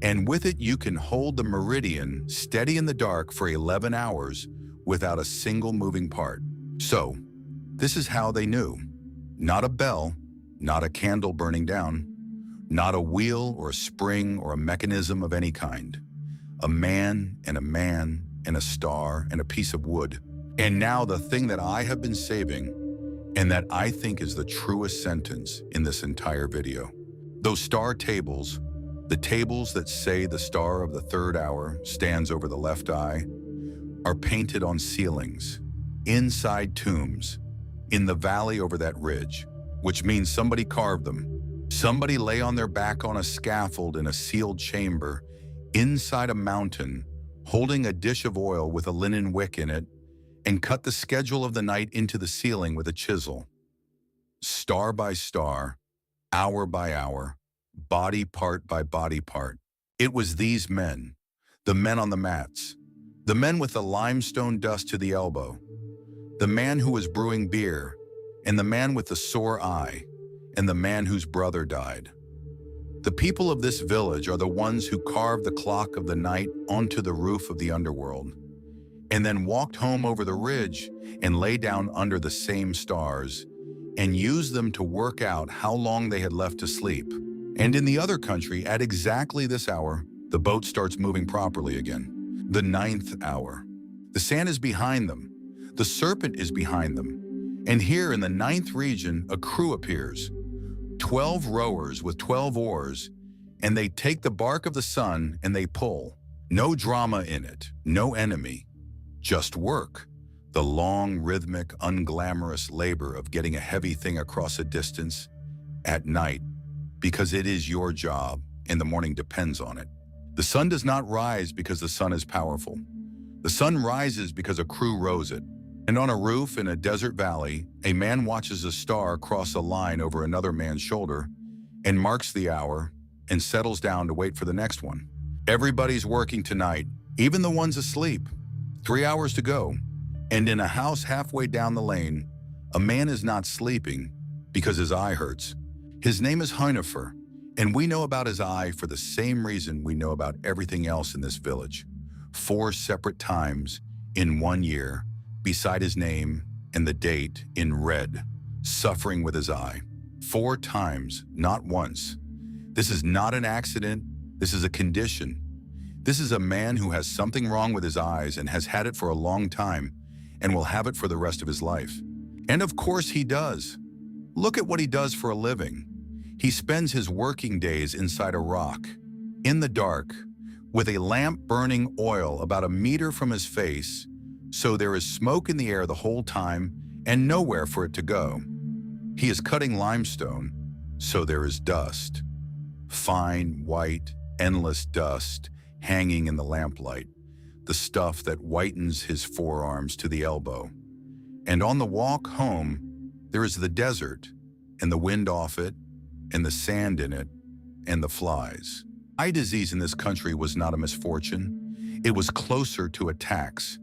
and with it you can hold the meridian steady in the dark for 11 hours without a single moving part. So, This is how they knew. Not a bell, not a candle burning down, not a wheel or a spring or a mechanism of any kind. A man and a man and a star and a piece of wood. And now the thing that I have been saving and that I think is the truest sentence in this entire video. Those star tables, the tables that say the star of the third hour stands over the left eye, are painted on ceilings, inside tombs, in the valley over that ridge, which means somebody carved them. Somebody lay on their back on a scaffold in a sealed chamber, inside a mountain, holding a dish of oil with a linen wick in it, and cut the schedule of the night into the ceiling with a chisel. Star by star, hour by hour, body part by body part. It was these men, the men on the mats, the men with the limestone dust to the elbow, the man who was brewing beer, and the man with the sore eye, and the man whose brother died. The people of this village are the ones who carved the clock of the night onto the roof of the underworld, and then walked home over the ridge and lay down under the same stars and used them to work out how long they had left to sleep. And in the other country, at exactly this hour, the boat starts moving properly again. The 9th hour. The sand is behind them. The serpent is behind them. And here in the 9th region, a crew appears. 12 rowers with 12 oars, and they take the bark of the sun and they pull. No drama in it, no enemy. Just work, the long, rhythmic, unglamorous labor of getting a heavy thing across a distance at night, because it is your job and the morning depends on it. The sun does not rise because the sun is powerful. The sun rises because a crew rows it. And on a roof in a desert valley, a man watches a star cross a line over another man's shoulder and marks the hour and settles down to wait for the next one. Everybody's working tonight, even the ones asleep. 3 hours to go, and in a house halfway down the lane, a man is not sleeping because his eye hurts. His name is Heinefer, and we know about his eye for the same reason we know about everything else in this village. 4 separate times in 1 year, beside his name and the date in red, suffering with his eye. 4 times, not once. This is not an accident, this is a condition. This is a man who has something wrong with his eyes and has had it for a long time and will have it for the rest of his life. And of course he does. Look at what he does for a living. He spends his working days inside a rock, in the dark, with a lamp burning oil about 1 meter from his face, so there is smoke in the air the whole time and nowhere for it to go. He is cutting limestone, so there is dust. Fine, white, endless dust hanging in the lamplight, the stuff that whitens his forearms to the elbow. And on the walk home, there is the desert, and the wind off it, and the sand in it, and the flies. Eye disease in this country was not a misfortune. It was closer to a tax.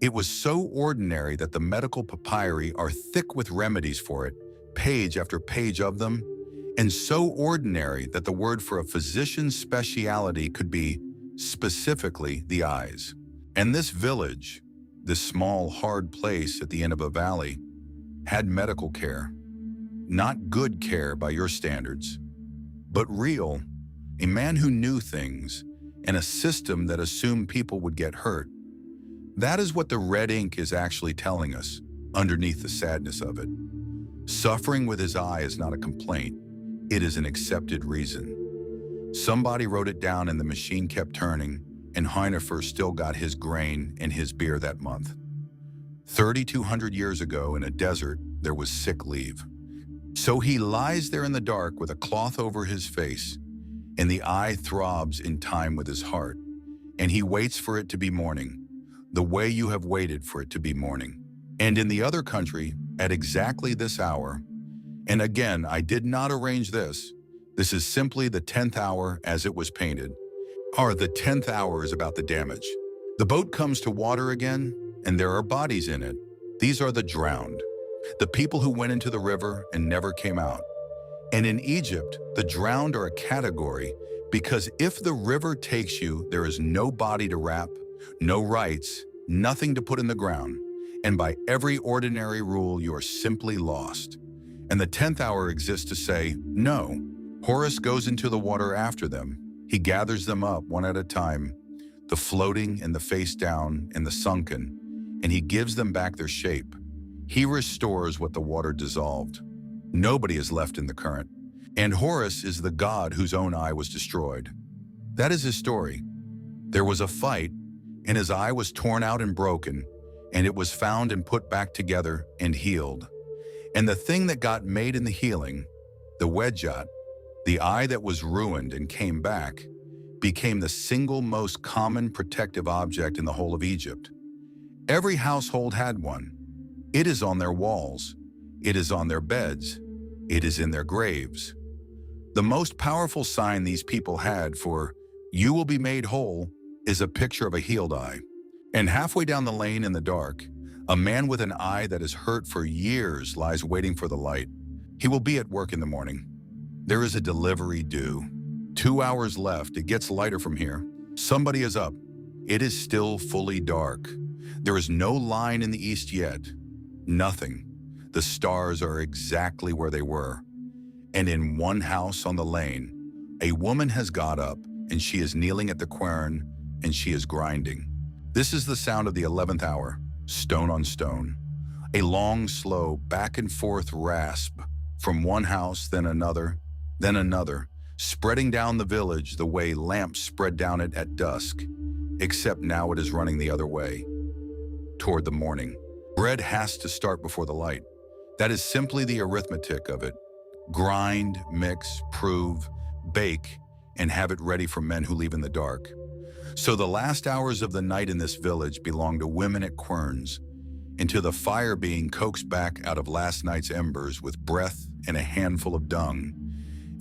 It was so ordinary that the medical papyri are thick with remedies for it, page after page of them, and so ordinary that the word for a physician's specialty could be specifically the eyes. And this village, this small, hard place at the end of a valley, had medical care. Not good care by your standards, but real, a man who knew things, and a system that assumed people would get hurt. That is what the red ink is actually telling us, underneath the sadness of it. Suffering with his eye is not a complaint, it is an accepted reason. Somebody wrote it down and the machine kept turning, and Heinefer still got his grain and his beer that month. 3,200 years ago in a desert, there was sick leave. So he lies there in the dark with a cloth over his face, and the eye throbs in time with his heart, and he waits for it to be morning, the way you have waited for it to be morning. And in the other country, at exactly this hour, and again, I did not arrange this, this is simply the 10th hour as it was painted. The 10th hour is about the damage. The boat comes to water again, and there are bodies in it. These are the drowned, the people who went into the river and never came out. And in Egypt, the drowned are a category because if the river takes you, there is no body to wrap, no rights, nothing to put in the ground. And by every ordinary rule, you are simply lost. And the 10th hour exists to say, no. Horus goes into the water after them. He gathers them up one at a time, the floating and the face down and the sunken, and he gives them back their shape. He restores what the water dissolved. Nobody is left in the current. And Horus is the god whose own eye was destroyed. That is his story. There was a fight, and his eye was torn out and broken, and it was found and put back together and healed. And the thing that got made in the healing, the wedjat, the eye that was ruined and came back, became the single most common protective object in the whole of Egypt. Every household had one. It is on their walls. It is on their beds. It is in their graves. The most powerful sign these people had for "you will be made whole" is a picture of a healed eye. And halfway down the lane in the dark, a man with an eye that is hurt for years lies waiting for the light. He will be at work in the morning. There is a delivery due. 2 hours left. It gets lighter from here. Somebody is up. It is still fully dark. There is no line in the east yet. Nothing. The stars are exactly where they were. And in one house on the lane, a woman has got up and she is kneeling at the quern and she is grinding. This is the sound of the 11th hour, stone on stone. A long, slow, back and forth rasp from one house, then another, spreading down the village the way lamps spread down it at dusk, except now it is running the other way, toward the morning. Bread has to start before the light. That is simply the arithmetic of it. Grind, mix, prove, bake, and have it ready for men who leave in the dark. So the last hours of the night in this village belong to women at querns, and to the fire being coaxed back out of last night's embers with breath and a handful of dung,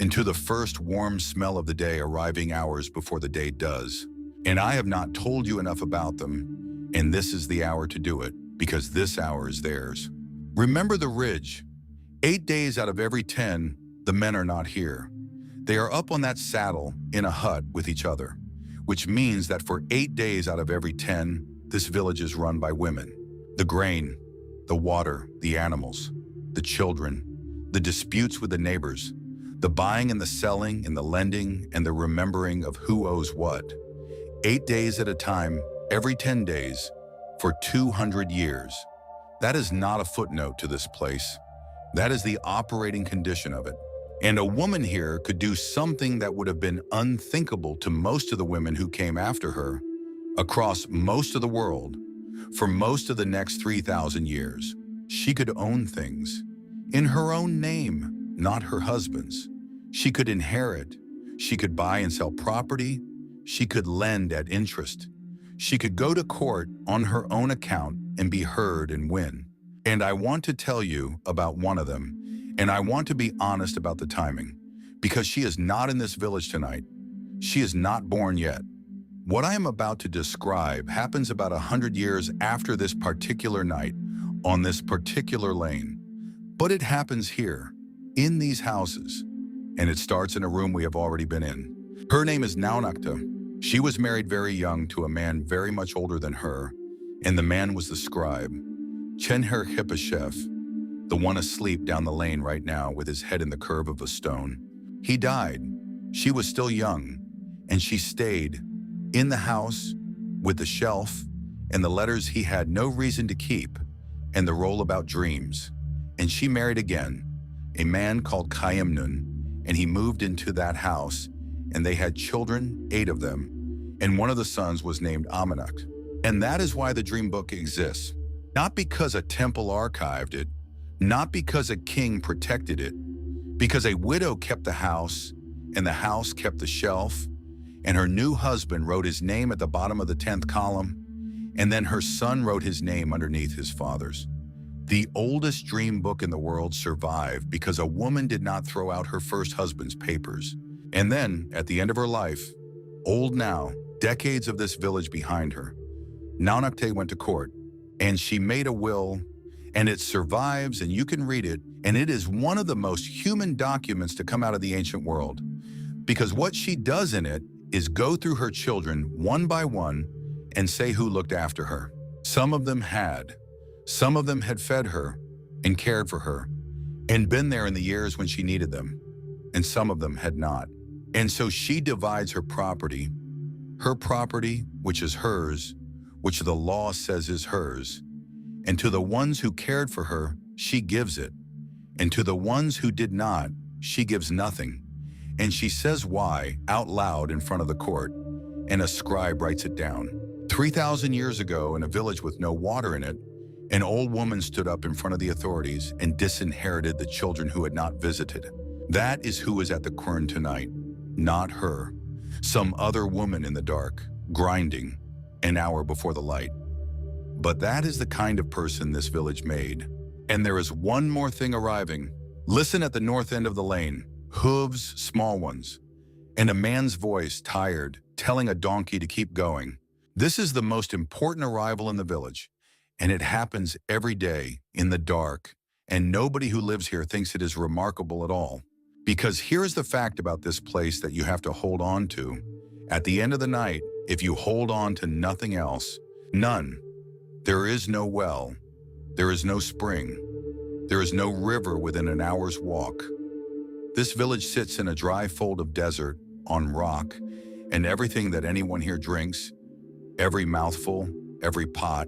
and to the first warm smell of the day arriving hours before the day does. And I have not told you enough about them, and this is the hour to do it, because this hour is theirs. Remember the ridge. 8 days out of every 10, the men are not here. They are up on that saddle in a hut with each other, which means that for 8 days out of every 10, this village is run by women. The grain, the water, the animals, the children, the disputes with the neighbors, the buying and the selling and the lending and the remembering of who owes what. 8 days at a time, every 10 days, for 200 years. That is not a footnote to this place. That is the operating condition of it. And a woman here could do something that would have been unthinkable to most of the women who came after her, across most of the world, for most of the next 3,000 years. She could own things in her own name, not her husband's. She could inherit. She could buy and sell property. She could lend at interest. She could go to court on her own account and be heard and win. And I want to tell you about one of them, and I want to be honest about the timing, because she is not in this village tonight. She is not born yet. What I am about to describe happens about 100 years after this particular night, on this particular lane. But it happens here, in these houses, and it starts in a room we have already been in. Her name is Naunakta. She was married very young to a man very much older than her, and the man was the scribe, Chenher Hippashef, the one asleep down the lane right now with his head in the curve of a stone. He died. She was still young, and she stayed in the house with the shelf and the letters he had no reason to keep and the roll about dreams. And she married again, a man called Kayemnun, and he moved into that house, and they had children, 8 of them, and one of the sons was named Amenak. And that is why the dream book exists. Not because a temple archived it, not because a king protected it, because a widow kept the house, and the house kept the shelf, and her new husband wrote his name at the bottom of the 10th column, and then her son wrote his name underneath his father's. The oldest dream book in the world survived because a woman did not throw out her first husband's papers. And then, at the end of her life, old now, decades of this village behind her, Naunakte went to court, and she made a will, and it survives, and you can read it, and it is one of the most human documents to come out of the ancient world, because what she does in it is go through her children one by one and say who looked after her. Some of them had, Some of them had fed her and cared for her and been there in the years when she needed them, and some of them had not. And so she divides her property, which is hers, which the law says is hers, and to the ones who cared for her, she gives it, and to the ones who did not, she gives nothing. And she says why out loud in front of the court, and a scribe writes it down. 3,000 years ago, in a village with no water in it, an old woman stood up in front of the authorities and disinherited the children who had not visited. That is who is at the quern tonight, not her. Some other woman in the dark, grinding, an hour before the light. But that is the kind of person this village made. And there is one more thing arriving. Listen at the north end of the lane, hooves, small ones, and a man's voice, tired, telling a donkey to keep going. This is the most important arrival in the village, and it happens every day in the dark, and nobody who lives here thinks it is remarkable at all. Because here's the fact about this place that you have to hold on to. At the end of the night, if you hold on to nothing else, none, there is no well, there is no spring, there is no river within an hour's walk. This village sits in a dry fold of desert, on rock, and everything that anyone here drinks, every mouthful, every pot,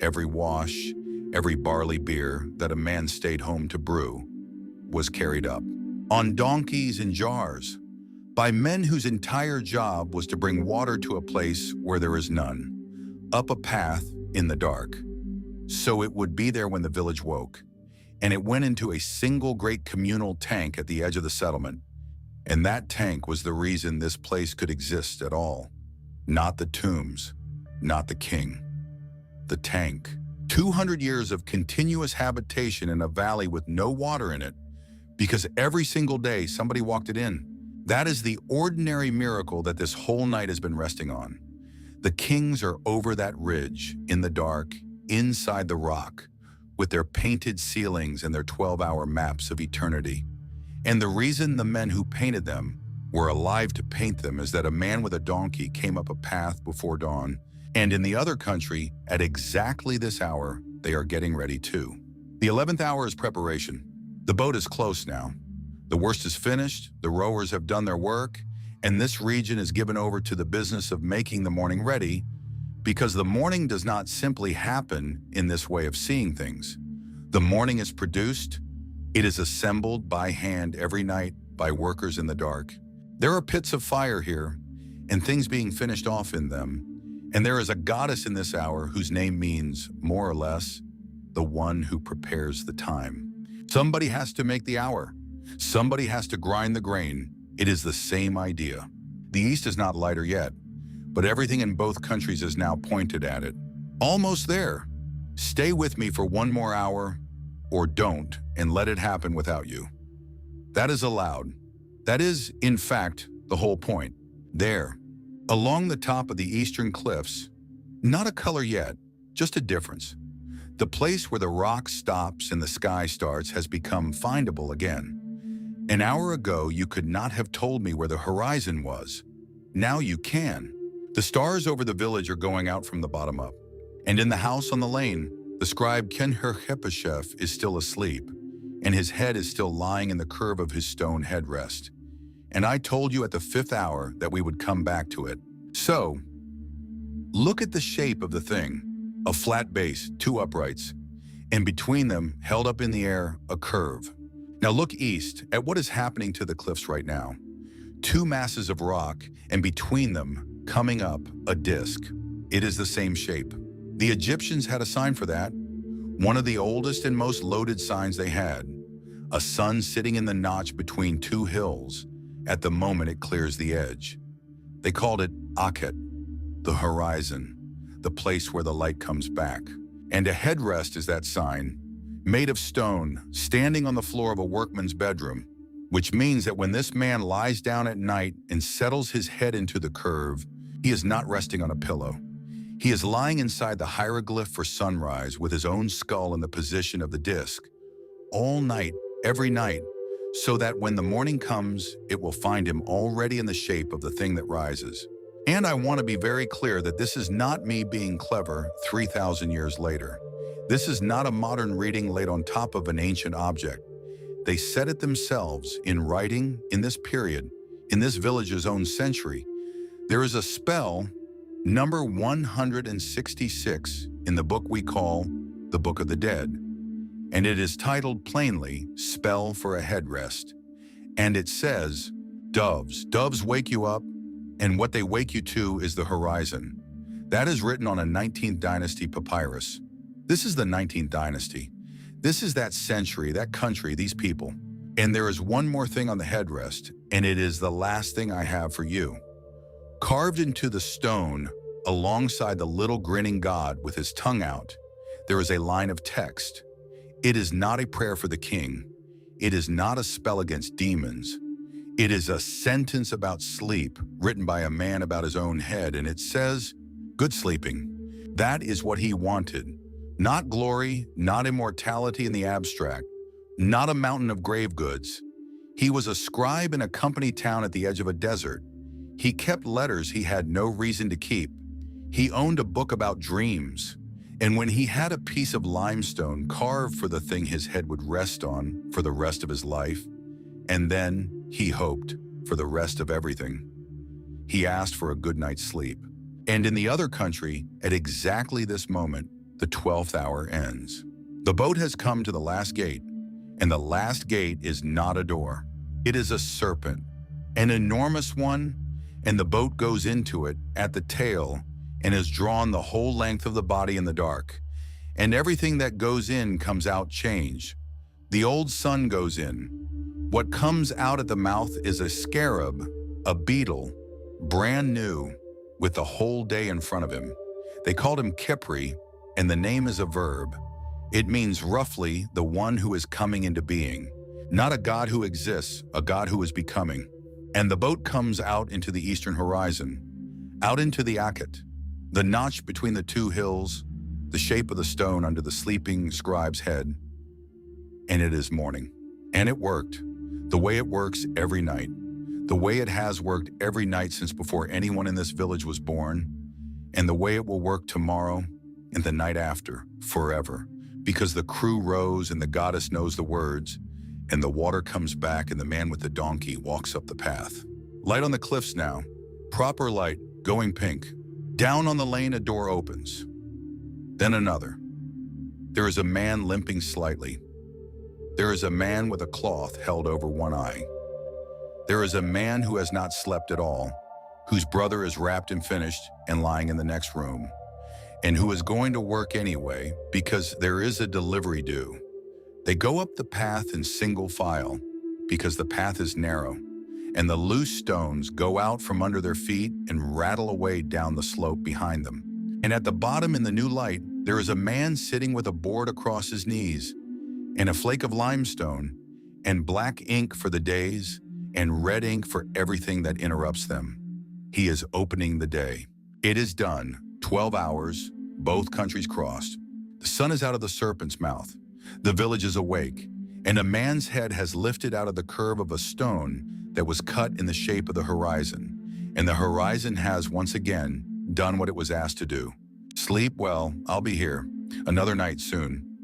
every wash, every barley beer that a man stayed home to brew, was carried up on donkeys and jars, by men whose entire job was to bring water to a place where there is none, up a path in the dark. So it would be there when the village woke, and it went into a single great communal tank at the edge of the settlement. And that tank was the reason this place could exist at all. Not the tombs, not the king. The tank. 200 years of continuous habitation in a valley with no water in it, because every single day somebody walked it in. That is the ordinary miracle that this whole night has been resting on. The kings are over that ridge, in the dark, inside the rock, with their painted ceilings and their 12-hour maps of eternity. And the reason the men who painted them were alive to paint them is that a man with a donkey came up a path before dawn, and in the other country, at exactly this hour, they are getting ready too. The 11th hour is preparation. The boat is close now. The worst is finished, the rowers have done their work, and this region is given over to the business of making the morning ready, because the morning does not simply happen in this way of seeing things. The morning is produced, it is assembled by hand every night by workers in the dark. There are pits of fire here, and things being finished off in them, and there is a goddess in this hour whose name means, more or less, the one who prepares the time. Somebody has to make the hour. Somebody has to grind the grain. It is the same idea. The East is not lighter yet, but everything in both countries is now pointed at it. Almost there. Stay with me for one more hour, or don't, and let it happen without you. That is allowed. That is, in fact, the whole point. There, along the top of the eastern cliffs, not a color yet, just a difference. The place where the rock stops and the sky starts has become findable again. An hour ago, you could not have told me where the horizon was. Now you can. The stars over the village are going out from the bottom up. And in the house on the lane, the scribe Ken-Her-Hepeshef is still asleep, and his head is still lying in the curve of his stone headrest. And I told you at the 5th hour that we would come back to it. So, look at the shape of the thing. A flat base, 2 uprights, and between them, held up in the air, a curve. Now look east at what is happening to the cliffs right now. 2 masses of rock, and between them, coming up, a disc. It is the same shape. The Egyptians had a sign for that, one of the oldest and most loaded signs they had. A sun sitting in the notch between 2 hills, at the moment it clears the edge. They called it Akhet, the horizon, the place where the light comes back. And a headrest is that sign, made of stone, standing on the floor of a workman's bedroom, which means that when this man lies down at night and settles his head into the curve, he is not resting on a pillow. He is lying inside the hieroglyph for sunrise with his own skull in the position of the disc, all night, every night, so that when the morning comes, it will find him already in the shape of the thing that rises. And I want to be very clear that this is not me being clever 3,000 years later. This is not a modern reading laid on top of an ancient object. They said it themselves in writing in this period, in this village's own century. There is a spell, number 166, in the book we call the Book of the Dead, and it is titled plainly, Spell for a Headrest. And it says, doves wake you up, and what they wake you to is the horizon. That is written on a 19th dynasty papyrus. This is the 19th dynasty. This is that century, that country, these people. And there is one more thing on the headrest, and it is the last thing I have for you. Carved into the stone, alongside the little grinning god with his tongue out, there is a line of text. It is not a prayer for the king. It is not a spell against demons. It is a sentence about sleep written by a man about his own head, and it says, good sleeping. That is what he wanted. Not glory, not immortality in the abstract, not a mountain of grave goods. He was a scribe in a company town at the edge of a desert. He kept letters he had no reason to keep. He owned a book about dreams. And when he had a piece of limestone carved for the thing his head would rest on for the rest of his life, and then he hoped for the rest of everything, he asked for a good night's sleep. And in the other country, at exactly this moment, the 12th hour ends. The boat has come to the last gate, and the last gate is not a door. It is a serpent, an enormous one, and the boat goes into it at the tail and is drawn the whole length of the body in the dark. And everything that goes in comes out changed. The old sun goes in. What comes out at the mouth is a scarab, a beetle, brand new, with the whole day in front of him. They called him Kipri, and the name is a verb. It means roughly the one who is coming into being. Not a god who exists, a god who is becoming. And the boat comes out into the eastern horizon, out into the Akhet, the notch between the two hills, the shape of the stone under the sleeping scribe's head. And it is morning. And it worked, the way it works every night, the way it has worked every night since before anyone in this village was born, and the way it will work tomorrow and the night after, forever, because the crew rows and the goddess knows the words, and the water comes back and the man with the donkey walks up the path. Light on the cliffs now, proper light, going pink. Down on the lane, a door opens. Then another. There is a man limping slightly. There is a man with a cloth held over one eye. There is a man who has not slept at all, whose brother is wrapped and finished and lying in the next room, and who is going to work anyway because there is a delivery due. They go up the path in single file because the path is narrow, and the loose stones go out from under their feet and rattle away down the slope behind them. And at the bottom in the new light, there is a man sitting with a board across his knees, and a flake of limestone, and black ink for the days, and red ink for everything that interrupts them. He is opening the day. It is done. 12 hours, both countries crossed. The sun is out of the serpent's mouth. The village is awake, and a man's head has lifted out of the curve of a stone that was cut in the shape of the horizon. And the horizon has once again done what it was asked to do. Sleep well, I'll be here. Another night soon.